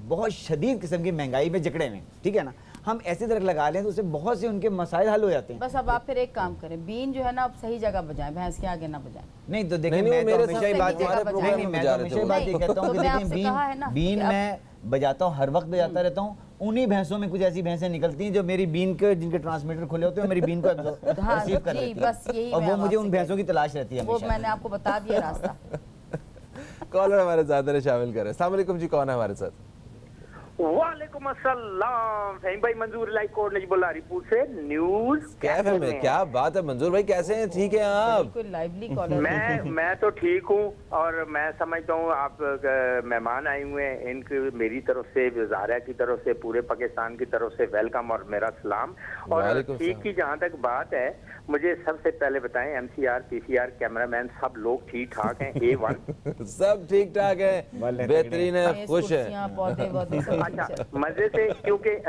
بہت شدید قسم کی مہنگائی میں جکڑے ہوئے، ٹھیک ہے نا، ہم ایسے درخت لگا لیں تو اس سے بہت سے ان کے مسائل حل ہو جاتے ہیں. بس اب آپ پھر ایک کام کریں، بین جو ہے نا اب صحیح جگہ بجائیں، بھینس کے آگے نہ بجائیں. نہیں تو دیکھیں میں تو ہمیشہ ہی بات یہ کہتا ہوں کہ دیکھیں بین میں بجاتا ہوں، ہر وقت بجاتا رہتا ہوں. انہی بھینسوں میں کچھ ایسی بھینسیں نکلتی ہیں جو میری بین کے، جن کے ٹرانسمیٹر کھلے ہوتے ہیں، میری بین کو ریسیو کر لیتی ہیں، اور وہ مجھے ان بھینسوں کی تلاش رہتی ہے. وہ میں نے آپ کو بتا دیا راستہ. کالر ہمارے ساتھ شامل کریں. السلام علیکم جی، کون ہے ہمارے ساتھ؟ وعلیکم السلام. فہیم بھائی، منظور لائک کوڈ نجیب اللہ علی پور سے نیوز. کیا بات ہے منظور بھائی، کیسے ہیں؟ ٹھیک ہیں آپ؟ میں تو ٹھیک ہوں، اور میں سمجھتا ہوں آپ مہمان آئے ہوئے ہیں، ان کی میری طرف سے، وزارہ کی طرف سے، پورے پاکستان کی طرف سے ویلکم اور میرا سلام. اور ٹھیک کی جہاں تک بات ہے، مجھے سب سے پہلے بتائیں ایم سی آر، پی سی آر، کیمرہ مین سب لوگ ٹھیک ٹھاک ہیں؟ A1 سب ٹھیک ٹھاک ہیں، بہترین ہے، خوش ہیں. اچھا مزے سے، کیونکہ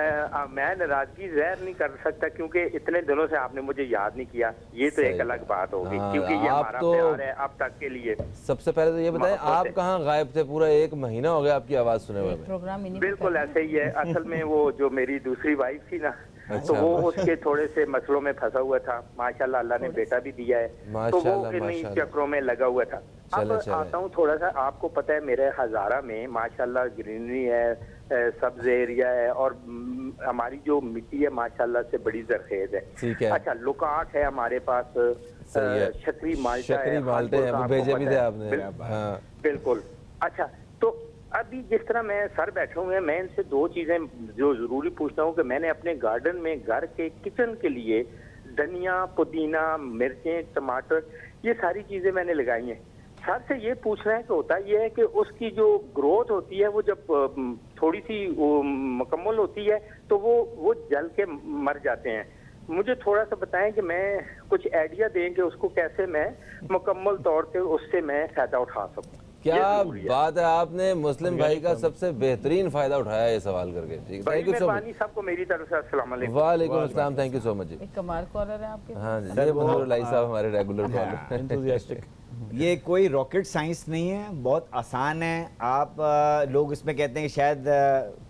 میں ناراضگی ظاہر نہیں کر سکتا کیونکہ اتنے دنوں سے آپ نے مجھے یاد نہیں کیا، یہ تو ایک الگ بات ہوگی کیونکہ یہ ہمارا پیار ہے اب تک کے لیے. سب سے پہلے تو یہ بتائیں آپ کہاں غائب تھے؟ پورا 1 مہینہ ہو گیا آپ کی آواز سنے ہوئے. بالکل ایسے ہی ہے، اصل میں وہ جو میری دوسری وائف تھی نا، تو وہ اس کے تھوڑے سے مسئلوں میں پھنسا ہوا تھا. ماشاءاللہ اللہ نے بیٹا بھی دیا ہے، تو وہ انہی چکروں میں لگا ہوا تھا. اب آتا ہوں تھوڑا سا، آپ کو پتہ ہے میرے ہزارہ میں ماشاءاللہ گرینری ہے، سبز ایریا ہے، اور ہماری جو مٹی ہے ماشاءاللہ سے بڑی زرخیز ہے. اچھا لکاٹ ہے ہمارے پاس، شکری مالٹا ہے، بھیجے بھی تھے آپ نے. بالکل. اچھا تو ابھی جس طرح میں سر بیٹھے ہوئے ہیں، میں ان سے 2 چیزیں جو ضروری پوچھتا ہوں کہ میں نے اپنے گارڈن میں گھر کے کچن کے لیے دھنیا، پودینہ، مرچیں، ٹماٹر، یہ ساری چیزیں میں نے لگائی ہیں. سر سے یہ پوچھنا ہے کہ ہوتا یہ ہے کہ اس کی جو گروتھ ہوتی ہے وہ جب थोड़ी सी वो मुकम्मल होती है तो वो जल के मर जाते हैं। मुझे थोड़ा सा बताएं कि मैं कुछ आइडिया दें कि उसको कैसे मैं मुकम्मल तौर पे उससे मैं फ़ायदा उठा सकूं। क्या बात है, आपने मुस्लिम भाई का सबसे बेहतरीन फायदा उठाया ये सवाल करके। ठीक, थैंक यू सो मच। सबको मेरी तरफ से अस्सलाम वालेकुम। वालेकुम अस्सलाम, थैंक यू सो मच जी। एक कमाल कॉलर है आपके। हाँ जी, ये मंजूर लाई साहब हमारे रेगुलर कॉलर एंथुसियास्टिक। ये कोई रॉकेट साइंस नहीं है, बहुत आसान है। आप लोग इसमें कहते हैं कि शायद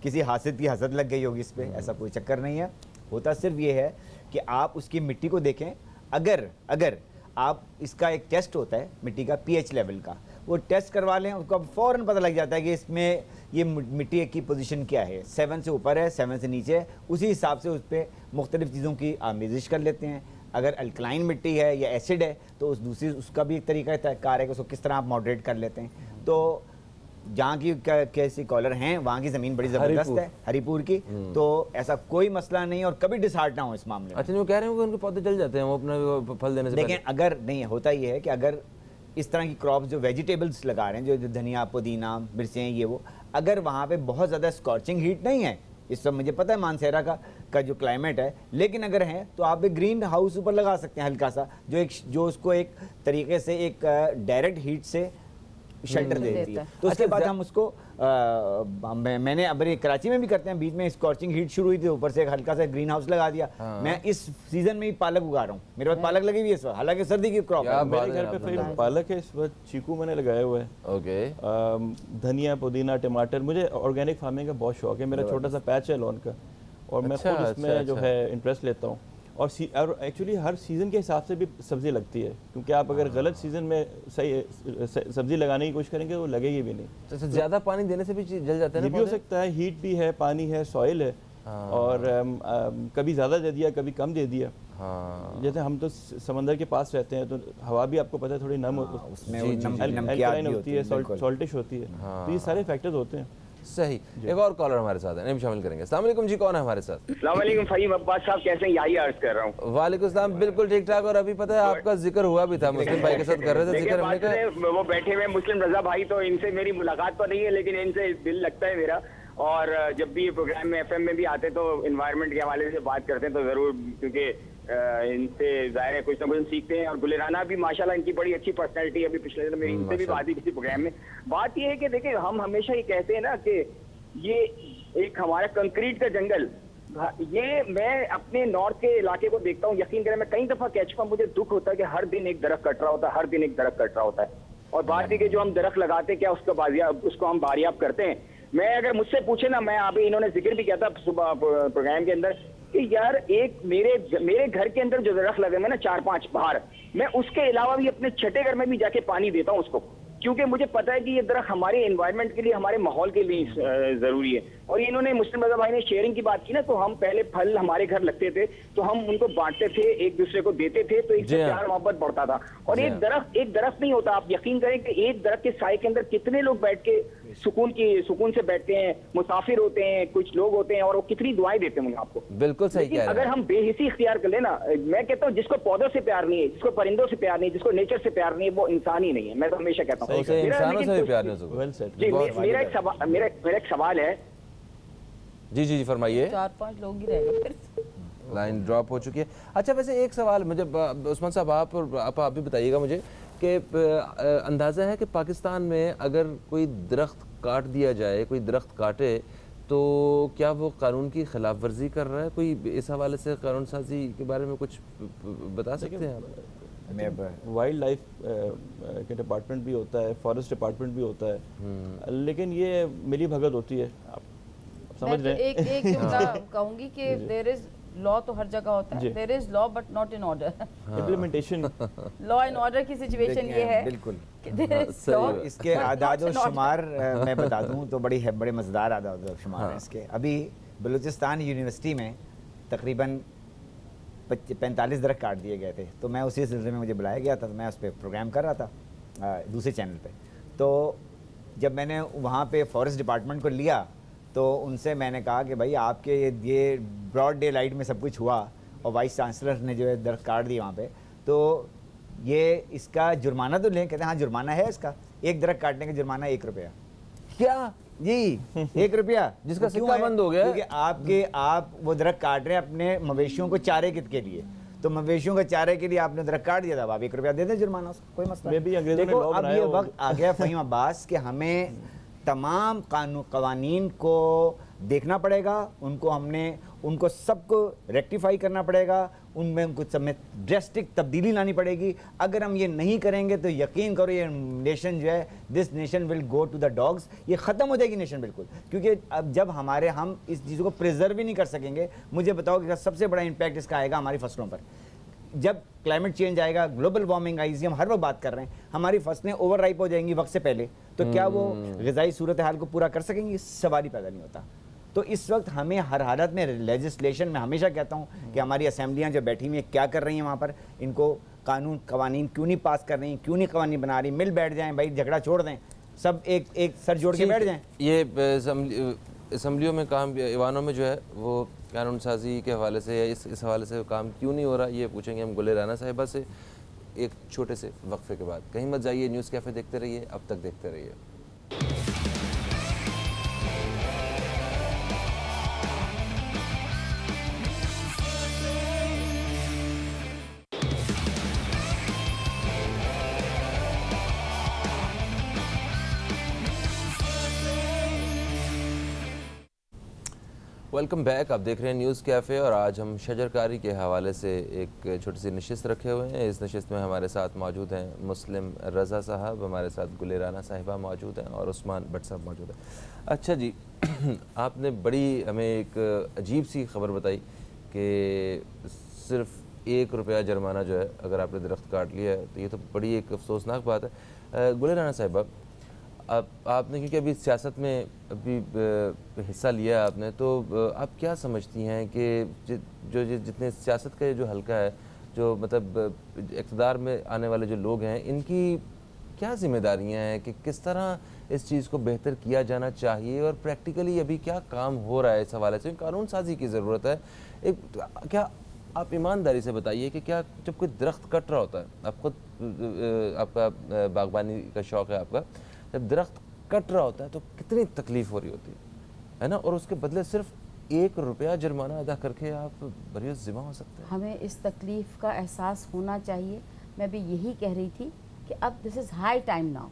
किसी हासिद की हसद लग गई होगी इस पर, ऐसा कोई चक्कर नहीं है। होता सिर्फ ये है कि आप उसकी मिट्टी को देखें। अगर आप इसका एक टेस्ट होता है मिट्टी का पीएच लेवल का, वो टेस्ट करवा लें, उसको फ़ौरन पता लग जाता है कि इसमें ये मिट्टी की पोजीशन क्या है, 7 से ऊपर है, 7 से नीचे है। उसी हिसाब से उस पर मुख्तलिफ़ चीज़ों की आमेजिश कर लेते हैं। अगर अल्कलाइन मिट्टी है या एसिड है तो उसका भी एक तरीका कार है कि उसको किस तरह आप मॉडरेट कर लेते हैं। तो जहाँ की कैसी कॉलर हैं वहाँ की ज़मीन बड़ी ज़बरदस्त है, हरीपुर की, तो ऐसा कोई मसला नहीं और कभी डिसहार्ट ना हो इस मामले में। अच्छा, वो कह रहे हैं कि उनके पौधे जल जाते हैं वो अपना फल देने से देखें, अगर नहीं होता ये है कि अगर इस तरह की क्रॉप्स जो वेजिटेबल्स लगा रहे हैं, जो धनिया, पुदीना, मिर्चें, ये वो, अगर वहाँ पे बहुत ज़्यादा स्कॉर्चिंग हीट नहीं है, इस सब मुझे पता है मानसेरा का जो क्लाइमेट है, लेकिन अगर है तो आप एक ग्रीन हाउस ऊपर लगा सकते हैं हल्का सा, जो उसको एक तरीके से एक डायरेक्ट हीट से शेल्टर देती है। तो उसके बाद हम उसको मैंने अब कराची में भी करते हैं, बीच में स्कॉर्चिंग हीट शुरू हुई थी, ऊपर से एक हल्का सा ग्रीन हाउस लगा दिया। मैं इस सीजन में ही पालक उगा रहा हूँ, मेरे पास पालक लगी हुई है इस वक्त, हालांकि सर्दी की क्रॉप है। मेरे घर पे पालक है इस वक्त, चीकू मैंने लगाया हुआ है, ओके, धनिया, पुदीना, टमाटर। मुझे ऑर्गेनिक फार्मिंग का बहुत शौक है, मेरा छोटा सा पैच है लॉन का और मैं खुद इसमें जो है इंटरेस्ट लेता हूँ। और एक्चुअली हर सीज़न के हिसाब से भी सब्ज़ी लगती है, क्योंकि आप अगर गलत सीज़न में सही सब्ज़ी लगाने की कोशिश करेंगे वो लगेगी भी नहीं। तो ज़्यादा पानी देने से भी जल जाता है ना? ये भी हो सकता है, हीट भी है, पानी है, सॉइल है, और कभी ज़्यादा दे दिया, कभी कम दे दिया। हाँ, जैसे हम तो समंदर के पास रहते हैं, तो हवा भी आपको पता है थोड़ी नम एल्कलाइन होती है, सॉल्टिश होती है, तो ये सारे फैक्टर्स होते हैं। सही। एक और कॉलर हमारे साथ है, भी शामिल करेंगे। अस्सलाम वालेकुम जी, कौन है हमारे साथ? अस्सलाम वालेकुम फहीम अब्बास साहब, कैसे हैं? यही अर्ज कर रहा हूँ। वालेकुम सलाम, बिल्कुल ठीक ठाक। और अभी पता है आपका जिक्र हुआ भी था, मुस्लिम भाई के साथ कर रहे थे जिक्र, हमने कहा वो बैठे हुए मुस्लिम रजा भाई, तो इनसे मेरी मुलाकात तो नहीं है लेकिन इनसे दिल लगता है मेरा। और जब भी ये प्रोग्राम में FM में भी आते तो इन्वायरमेंट के हवाले से बात करते हैं तो ज़रूर, क्योंकि इनसे ज़ाहिर है कुछ ना कुछ सीखते हैं। और गुलेराना भी माशाल्लाह इनकी बड़ी अच्छी पर्सनैलिटी है। अभी पिछले दिन मेरी इनसे भी बात हुई किसी प्रोग्राम में। बात ये है कि देखिए, हम हमेशा ये कहते हैं ना कि ये एक हमारा कंक्रीट का जंगल, ये मैं अपने नॉर्थ के इलाके को देखता हूँ, यकीन करें मैं कई दफ़ा कह चुका हूँ, मुझे दुख होता है कि हर दिन एक दरख्त कट रहा होता है, हर दिन एक दरख्त कट रहा होता है। और बात है कि जो हम दरख्त लगाते हैं क्या उसको हम बारियाब करते हैं? मैं अगर मुझसे पूछे ना, मैं अभी इन्होंने जिक्र भी किया था सुबह प्रोग्राम के अंदर कि यार एक मेरे घर के अंदर जो दरख्त लगे हैं ना 4-5 बाहर, मैं उसके अलावा भी अपने छठे घर में भी जाके पानी देता हूँ उसको, क्योंकि मुझे पता है कि ये दरख्त हमारे एनवायरनमेंट के लिए, हमारे माहौल के लिए ज़रूरी है। और इन्होंने मुस्लिम रज़ा भाई ने शेयरिंग की बात की ना, तो हम पहले फल हमारे घर लगते थे तो हम उनको बांटते थे, एक दूसरे को देते थे, तो इससे प्यार मोहब्बत बढ़ता था। और एक दरख्त नहीं होता, आप यकीन करें कि एक दरख्त के साए के अंदर कितने लोग बैठ के सुकून से बैठते हैं, मुसाफिर होते हैं, कुछ लोग होते हैं, और वो कितनी दुआएं देते हैं आपको। बिल्कुल सही कह रहे हैं। अगर हम बेहिसी इख्तियार कर लेना, मैं कहता हूँ जिसको पौधों से प्यार नहीं है, जिसको परिंदों से प्यार नहीं है, जिसको नेचर से प्यार नहीं है, वो इंसान ही नहीं है। मैं तो हमेशा कहता हूँ इंसानों से भी प्यार नहीं जी। मेरा एक सवाल है। जी फरमाइए। 4-5 लोग ही रह गए फिर। लाइन ड्रॉप हो चुकी है। अच्छा, वैसे एक सवाल मुझे उस्मान साहब आप भी बताइएगा मुझे कि अंदाज़ा है कि पाकिस्तान में अगर कोई दरख्त काट दिया जाए, कोई दरख्त काटे, तो क्या वो कानून की खिलाफ वर्जी कर रहा है? कोई इस हवाले से कानून साजी के बारे में कुछ बता सकते हैं आप? वाइल्ड लाइफ के डिपार्टमेंट भी होता है, फॉरेस्ट डिपार्टमेंट भी होता है, लेकिन ये मिली भगत होती है, आप समझ रहे हैं। एक जुमला कहूंगी कि देयर इज लॉ तो हर जगह होता है, there is law but not in order. Implementation law and order की सिचुएशन ये है बिल्कुल। इसके आदाद और शुमार मैं बता दूं तो बड़े मज़ेदार आदाद और शुमार हैं इसके। अभी बलूचिस्तान यूनिवर्सिटी में तकरीबन 45 दरख्त काट दिए गए थे, तो मैं उसी सिलसिले में मुझे बुलाया गया था, तो मैं उस पर प्रोग्राम कर रहा था दूसरे चैनल पे। तो जब मैंने वहाँ पे फॉरेस्ट डिपार्टमेंट को लिया तो उनसे मैंने कहा कि भाई आपके ये ब्रॉड डे लाइट में सब कुछ हुआ और वाइस चांसलर ने जो है दरख्त काट दिए वहाँ पे, तो ये इसका जुर्माना तो लें? कहते हैं हाँ जुर्माना है इसका, एक दरख्त काटने का जुर्माना 1 रुपया। क्या जी 1 रुपया जिसका क्यों सिक्का है? बंद हो गया है। क्योंकि आप वो दरख्त काट रहे हैं अपने मवेशियों को चारे के लिए, तो मवेशियों के चारे के लिए आपने दरख्त काट दिया था, अब आप 1 रुपया दे दें जुर्माना, कोई मसला Maybe अंग्रेजों ने देखो law अब बनाया ये हो। वक्त आ गया फ़हीम अब्बास कि हमें तमाम कवानीन को देखना पड़ेगा, उनको सबको रेक्टिफाई करना पड़ेगा, उनमें कुछ सब में ड्रेस्टिक तब्दीली लानी पड़ेगी। अगर हम ये नहीं करेंगे तो यकीन करो ये नेशन जो है, this nation will go to the dogs, ये ख़त्म हो जाएगी नेशन बिल्कुल। क्योंकि अब जब हम इस चीज़ों को प्रिजर्व ही नहीं कर सकेंगे, मुझे बताओ कि सबसे बड़ा इम्पैक्ट इसका आएगा हमारी फसलों पर। जब क्लाइमेट चेंज आएगा, ग्लोबल वार्मिंग आएगी, हम हर वक्त बात कर रहे हैं, हमारी फसलें ओवर राइप हो जाएंगी वक्त से पहले, तो क्या वो ग़िज़ाई सूरत हाल को पूरा कर सकेंगी? सवाल ही पैदा नहीं होता। तो इस वक्त हमें हर हालत में लेजिस्लेशन में, हमेशा कहता हूँ कि हमारी असेंबलियाँ जो बैठी हुई हैं क्या कर रही हैं वहाँ पर, इनको कवानीन क्यों नहीं पास कर रही, क्यों नहीं कवानीन बना रही, मिल बैठ जाएँ भाई, झगड़ा छोड़ दें, सब एक सर जोड़ के बैठ जाएँ। ये असम्बलियों में काम, ईवानों में जो है वो कानून साजी के हवाले से या इस हवाले से काम क्यों नहीं हो रहा, ये पूछेंगे हम गुले राना साहिबा से एक छोटे से वक्फे के बाद। कहीं मत जाइए, न्यूज़ कैफ़े देखते रहिए, अब तक देखते रहिए। Welcome back. आप देख रहे हैं न्यूज़ कैफ़े और आज हम शजरकारी के हवाले से एक छोटी सी नशिस्त रखे हुए हैं। इस नशिस्त में हमारे साथ मौजूद हैं मुस्लिम रज़ा साहब, हमारे साथ गुले राना साहिबा मौजूद हैं और उस्मान भट्ट साहब मौजूद हैं। अच्छा जी, आपने बड़ी हमें एक अजीब सी खबर बताई कि सिर्फ 1 रुपया जुर्माना जो है अगर आपने दरख्त काट लिया है, तो ये तो बड़ी एक अफसोसनाक बात है। गुले राना साहिबा, आपने क्योंकि अभी सियासत में अभी हिस्सा लिया आपने, तो आप क्या समझती हैं कि जितने सियासत का जो हल्का है, जो मतलब इक़्तिदार में आने वाले जो लोग हैं, इनकी क्या ज़िम्मेदारियां हैं कि किस तरह इस चीज़ को बेहतर किया जाना चाहिए और प्रैक्टिकली अभी क्या काम हो रहा है इस हवाले से? कानून साजी की ज़रूरत है। क्या आप ईमानदारी से बताइए कि क्या जब कोई दरख्त कट रहा होता है, आप खुद आपका बागबानी का शौक़ है आपका, जब दरख्त कट रहा होता है तो कितनी तकलीफ़ हो रही होती है ना, और उसके बदले सिर्फ 1 रुपया जुर्माना अदा करके आप बरी ज़िम्मा हो सकते हैं। हमें इस तकलीफ़ का एहसास होना चाहिए। मैं भी यही कह रही थी कि अब this is high time now,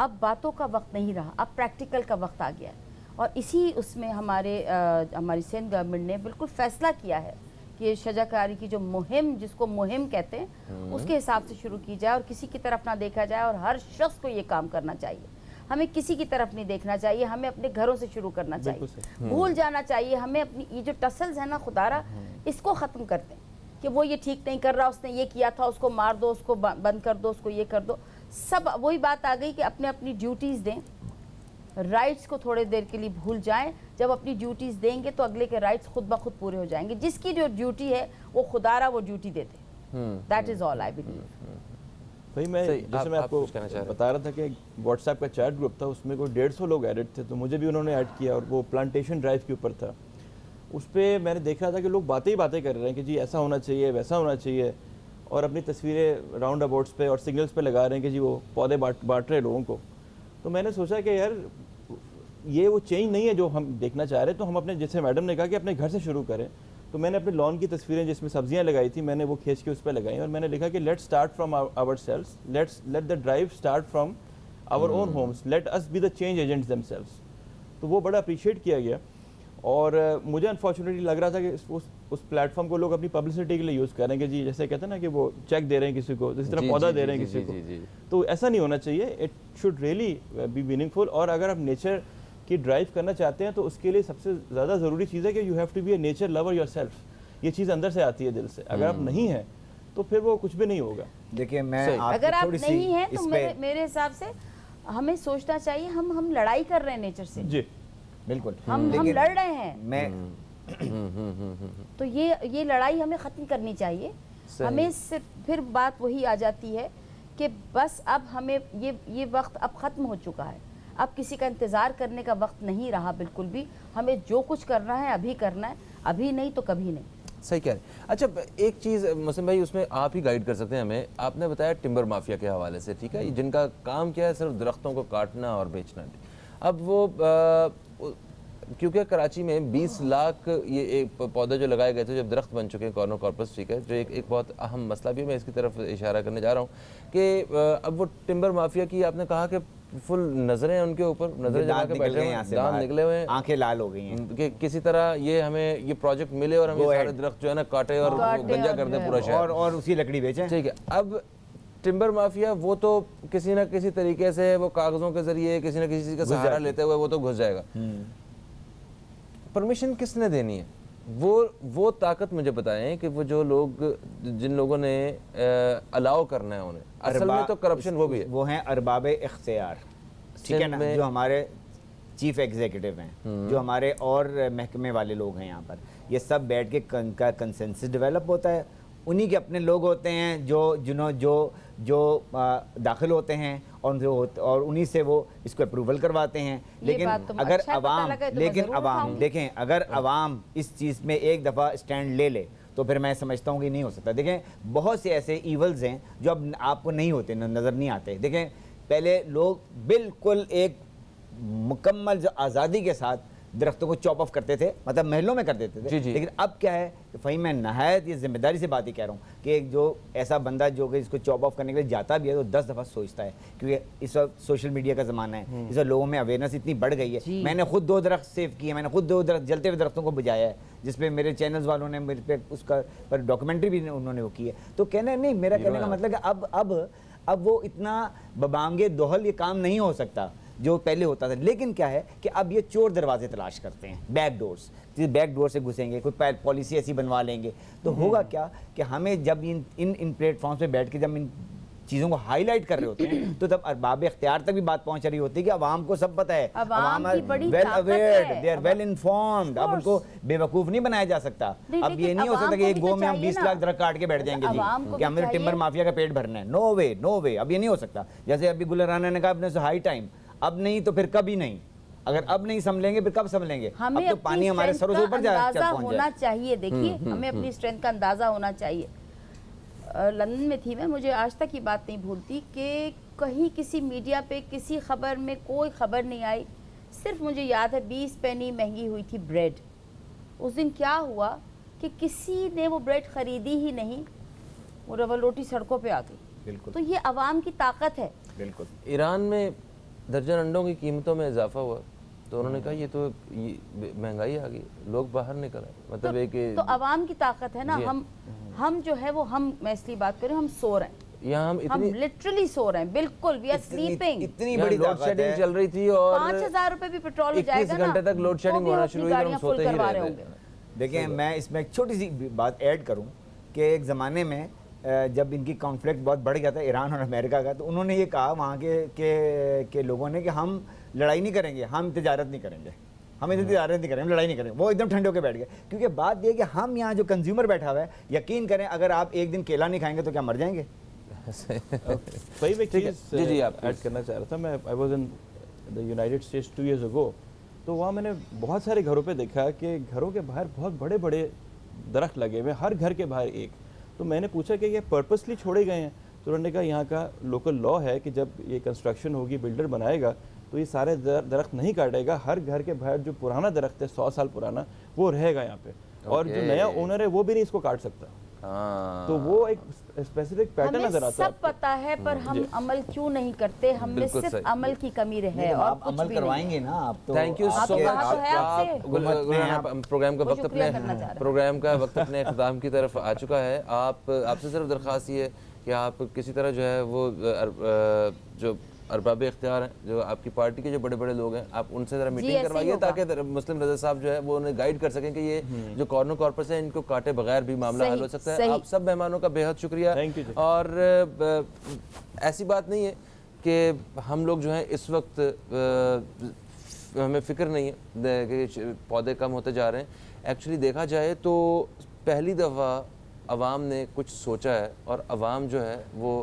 अब बातों का वक्त नहीं रहा, अब प्रैक्टिकल का वक्त आ गया है। और इसी उसमें हमारी सिंध गवर्नमेंट ने बिल्कुल फ़ैसला किया है कि शजाकारी की जो मुहिम, जिसको मुहिम कहते हैं, उसके हिसाब से शुरू की जाए और किसी की तरफ ना देखा जाए और हर शख्स को ये काम करना चाहिए। हमें किसी की तरफ नहीं देखना चाहिए, हमें अपने घरों से शुरू करना चाहिए, भूल जाना चाहिए। हमें अपनी ये जो टसल्स है ना खुदारा, इसको ख़त्म करते हैं कि वो ये ठीक नहीं कर रहा, उसने ये किया था, उसको मार दो, उसको बंद कर दो, उसको ये कर दो। सब वही बात आ गई कि अपने अपनी ड्यूटीज़ दें, राइट्स को थोड़े देर के लिए भूल जाएं। जब अपनी ड्यूटीज़ देंगे तो अगले के राइट्स खुद ब खुद पूरे हो जाएंगे। जिसकी जो ड्यूटी है वो खुदारा वो ड्यूटी देते। That is all I believe. भाई जैसे मैं आपको बता रहा था कि व्हाट्सएप का चैट ग्रुप था, उसमें कोई 150 लोग एडिट थे, तो मुझे भी उन्होंने ऐड किया और वो प्लांटेशन ड्राइव के ऊपर था। उस पर मैंने देख रहा था कि लोग बातें कर रहे हैं कि जी ऐसा होना चाहिए, वैसा होना चाहिए, और अपनी तस्वीरें राउंड अबाउट्स पे और सिग्नल्स पे लगा रहे हैं कि जी वो पौधे बांट रहे लोगों को। तो मैंने सोचा कि यार ये वो चेंज नहीं है जो हम देखना चाह रहे हैं, तो हम अपने, जैसे मैडम ने कहा कि अपने घर से शुरू करें, तो मैंने अपने लॉन की तस्वीरें जिसमें सब्जियां लगाई थी, मैंने वो खींच के उस पर लगाई और मैंने लिखा कि let's start from ourselves, let the drive start from our own homes, let us be the change agents themselves. तो वो बड़ा अप्रिशिएट किया गया। और मुझे अनफॉर्चुनेटली लग रहा था कि उस प्लेटफॉर्म को लोग अपनी पब्लिसिटी के लिए यूज़ करें कि जी जैसे कहते हैं ना कि वो चेक दे रहे हैं किसी को, जिस तरह पौधा दे रहे हैं किसी को, तो ऐसा नहीं होना चाहिए। It should really be meaningful. और अगर आप नेचर की ड्राइव करना चाहते हैं तो उसके लिए सबसे ज़्यादा ज़रूरी चीज़ है कि you have to be a nature lover yourself. ये चीज़ अंदर से आती है, दिल से। अगर आप नहीं हैं तो फिर वो कुछ भी नहीं होगा। देखिए मैं अगर आप नहीं हैं तो मेरे हिसाब से हमें सोचना चाहिए हम लड़ाई कर रहे हैं नेचर से। जी बिल्कुल, हम लड़ रहे हैं। मैं तो ये लड़ाई हमें ख़त्म करनी चाहिए। हमें सिर्फ फिर बात वही आ जाती है कि बस अब हमें ये वक्त अब ख़त्म हो चुका है। अब किसी का इंतज़ार करने का वक्त नहीं रहा बिल्कुल भी। हमें जो कुछ करना है अभी करना है, अभी नहीं तो कभी नहीं। सही कह रहे हैं। अच्छा, एक चीज़ मुस्लिम भाई उसमें आप ही गाइड कर सकते हैं हमें। आपने बताया टिम्बर माफिया के हवाले से, ठीक है, जिनका काम क्या है सिर्फ दरख्तों को काटना और बेचना। اب وہ کیونکہ کراچی میں 20 لاکھ یہ پودے جو لگائے گئے تھے جب درخت بن چکے ہیں کارنر کارپس ٹھیک ہے جو ایک بہت اہم مسئلہ بھی میں اس کی طرف اشارہ کرنے جا رہا ہوں کہ اب وہ ٹمبر مافیا کی آپ نے کہا کہ فل نظریں ان کے اوپر نظریں جما کے بیٹھے ہیں دانت نکلے ہوئے ہیں آنکھیں لال ہو گئی ہیں کہ کسی طرح یہ ہمیں یہ پروجیکٹ ملے اور ہم یہ سارے درخت جو ہے نا کاٹے اور گنجا کر دیں پورا شہر اور اسی لکڑی بیچیں ٹھیک ہے اب ٹمبر مافیا وہ تو کسی نہ کسی طریقے سے وہ کاغذوں کے ذریعے کسی نہ کسی چیز کا سہارا لیتے ہوئے وہ تو گھس جائے گا پرمیشن کس نے دینی ہے وہ طاقت مجھے بتائیں کہ وہ جو لوگ جن لوگوں نے الاؤ کرنا ہے انہیں اصل میں تو کرپشن وہ بھی ہے وہ ہیں ارباب اختیار ٹھیک ہے نا جو ہمارے چیف ایگزیکٹو ہیں جو ہمارے اور محکمے والے لوگ ہیں یہاں پر یہ سب بیٹھ کے کا کنسنسس ڈیولپ ہوتا ہے انہی کے اپنے لوگ ہوتے ہیں جو داخل ہوتے ہیں اور انہی سے وہ اس کو اپروول کرواتے ہیں لیکن اگر عوام دیکھیں اگر عوام اس چیز میں ایک دفعہ اسٹینڈ لے لے تو پھر میں سمجھتا ہوں کہ نہیں ہو سکتا دیکھیں بہت سے ایسے ایولز ہیں جو اب آپ کو نہیں ہوتے نظر نہیں آتے دیکھیں پہلے لوگ بالکل ایک مکمل جو آزادی کے ساتھ درختوں کو چاپ آف کرتے تھے مطلب محلوں میں کر دیتے تھے لیکن اب کیا ہے کہ بھائی میں نہایت یہ ذمہ داری سے بات ہی کہہ رہا ہوں کہ ایک جو ایسا بندہ جو کہ اس کو چاپ آف کرنے کے لیے جاتا بھی ہے تو 10 دفعہ سوچتا ہے کیونکہ اس وقت سوشل میڈیا کا زمانہ ہے اس وقت لوگوں میں اویئرنیس اتنی بڑھ گئی ہے میں نے خود 2 درخت سیو کیے میں نے خود 2 درخت جلتے ہوئے درختوں کو بجایا ہے جس پہ میرے چینلز والوں نے میرے پہ اس کا پر ڈاکومنٹری بھی انہوں نے وہ کی ہے تو کہنا نہیں میرا کہنے کا مطلب کہ اب وہ اتنا ببانگے دوہل یہ کام نہیں ہو سکتا جو پہلے ہوتا تھا لیکن کیا ہے کہ اب یہ چور دروازے تلاش کرتے ہیں بیک ڈورز بیک ڈور سے گھسیں گے کوئی پالیسی ایسی بنوا لیں گے تو ہوگا کیا کہ ہمیں جب ان پلیٹ فارمز پہ بیٹھ کے جب ان چیزوں کو ہائی لائٹ کر رہے ہوتے ہیں تو تب ارباب اختیار تک بھی بات پہنچ رہی ہوتی ہے کہ عوام کو سب پتہ ہے عوام well awared they are well informed اب ان کو بے وقوف نہیں بنایا جا سکتا اب یہ نہیں ہو سکتا کہ ایک گو میں ہم 20 لاکھ درخت کاٹ کے بیٹھ جائیں گے جی کہ ہمیں ٹمبر مافیا کا پیٹ بھرنا ہے نو وے اب یہ نہیں ہو سکتا جیسے ابھی گل رانا نے کہا اپنے سے ہائی ٹائم اب نہیں تو پھر کبھی نہیں اگر اب نہیں سنبھلیں گے پھر کب سنبھلیں گے اب تو پانی ہمارے سروں سے اوپر اندازہ ہونا چاہیے دیکھیے ہمیں اپنی اسٹرینتھ کا اندازہ ہونا چاہیے لندن میں تھی میں مجھے آج تک یہ بات نہیں بھولتی کہ کہیں کسی میڈیا پہ کسی خبر میں کوئی خبر نہیں آئی صرف مجھے یاد ہے 20 پینی مہنگی ہوئی تھی بریڈ اس دن کیا ہوا کہ کسی نے وہ بریڈ خریدی ہی نہیں وہ رول روٹی سڑکوں پہ آ گئی بالکل تو یہ عوام کی طاقت ہے بالکل ایران میں درجن انڈوں کی قیمتوں میں اضافہ ہوا تو انہوں نے کہا یہ تو مہنگائی آ گئی لوگ باہر نکل آئے مطلب ایک تو عوام کی طاقت ہے نا ہم جو ہے وہ میں اس لیے بات کریں ہم سو رہے ہیں یہاں ہم لٹرلی سو رہے ہیں بالکل وی آر سلیپنگ اتنی بڑی لوڈ شیڈنگ چل رہی تھی اور 5000 روپے بھی پیٹرول جائے گا 21 گھنٹے تک لوڈ شیڈنگ ہونا شروع ہوئی اور ہم سوتے ہی رہے تھے دیکھیں میں اس میں ایک چھوٹی سی بات ایڈ کروں کہ ایک زمانے میں جب ان کی کانفلکٹ بہت بڑھ گیا تھا ایران اور امریکہ کا تو انہوں نے یہ کہا وہاں کے لوگوں نے کہ ہم لڑائی نہیں کریں گے ہم تجارت نہیں کریں گے ہم اتنی تجارت نہیں کریں گے لڑائی نہیں کریں گے وہ ایک دم ٹھنڈے ہو کے بیٹھ گئے کیونکہ بات یہ کہ ہم یہاں جو کنزیومر بیٹھا ہوا ہے یقین کریں اگر آپ ایک دن کیلا نہیں کھائیں گے تو کیا مر جائیں گے صحیح میں جی آپ ایڈ کرنا چاہ رہا تھا میں I was in the United States 2 years ago تو وہاں میں نے بہت سارے گھروں پہ دیکھا کہ گھروں کے باہر بہت بڑے بڑے درخت لگے ہوئے ہر گھر کے باہر ایک تو میں نے پوچھا کہ یہ پرپسلی چھوڑے گئے ہیں تو انہوں نے کہا یہاں کا لوکل لا ہے کہ جب یہ کنسٹرکشن ہوگی بلڈر بنائے گا تو یہ سارے درخت نہیں کاٹے گا ہر گھر کے باہر جو پرانا درخت ہے 100 سال پرانا وہ رہے گا یہاں پہ اور جو نیا اونر ہے وہ بھی نہیں اس کو کاٹ سکتا تو وہ ایک اسپیسیفک پیٹرن نظر آتا ہے سب پتا ہے پر ہم عمل کیوں نہیں کرتے ہم میں صرف عمل کی کمی رہے اور آپ عمل کروائیں گے نا آپ تو thank you so much program کا وقت اپنے اختتام کی طرف آ چکا ہے آپ سے صرف درخواست یہ ہے کہ آپ کسی طرح جو ہے وہ جو ارباب اختیار ہیں جو آپ کی پارٹی کے جو بڑے بڑے لوگ ہیں آپ ان سے ذرا میٹنگ کروائیے تاکہ مسلم رضا صاحب جو ہے وہ انہیں گائیڈ کر سکیں کہ یہ جو کارنر کارپس ہیں ان کو کاٹے بغیر بھی معاملہ حل ہو سکتا ہے آپ سب مہمانوں کا بے حد شکریہ اور ایسی بات نہیں ہے کہ ہم لوگ جو ہیں اس وقت ہمیں فکر نہیں ہے کہ پودے کم ہوتے جا رہے ہیں ایکچولی دیکھا جائے تو پہلی دفعہ عوام نے کچھ سوچا ہے اور عوام جو ہے وہ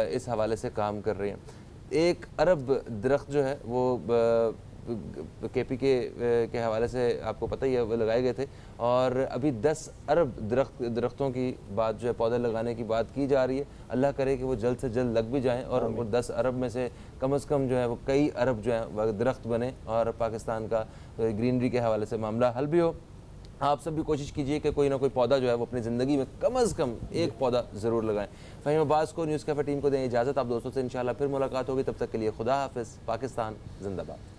اس حوالے سے کام کر رہی ہیں 1 ارب درخت جو ہے وہ KP کے حوالے سے آپ کو پتہ ہی ہے وہ لگائے گئے تھے، اور ابھی 10 ارب درختوں کی بات جو ہے پودے لگانے کی بات کی جا رہی ہے. اللہ کرے کہ وہ جلد سے جلد لگ بھی جائیں اور وہ 10 ارب میں سے کم از کم جو ہے وہ کئی ارب جو ہیں درخت بنے اور پاکستان کا گرینری کے حوالے سے معاملہ حل بھی ہو. آپ سب بھی کوشش کیجئے کہ کوئی نہ کوئی پودا جو ہے وہ اپنی زندگی میں کم از کم ایک پودا ضرور لگائیں. فہیم عباس کو، نیوز کیفے ٹیم کو دیں اجازت. آپ دوستوں سے انشاءاللہ پھر ملاقات ہوگی. تب تک کے لیے خدا حافظ. پاکستان زندہ باد.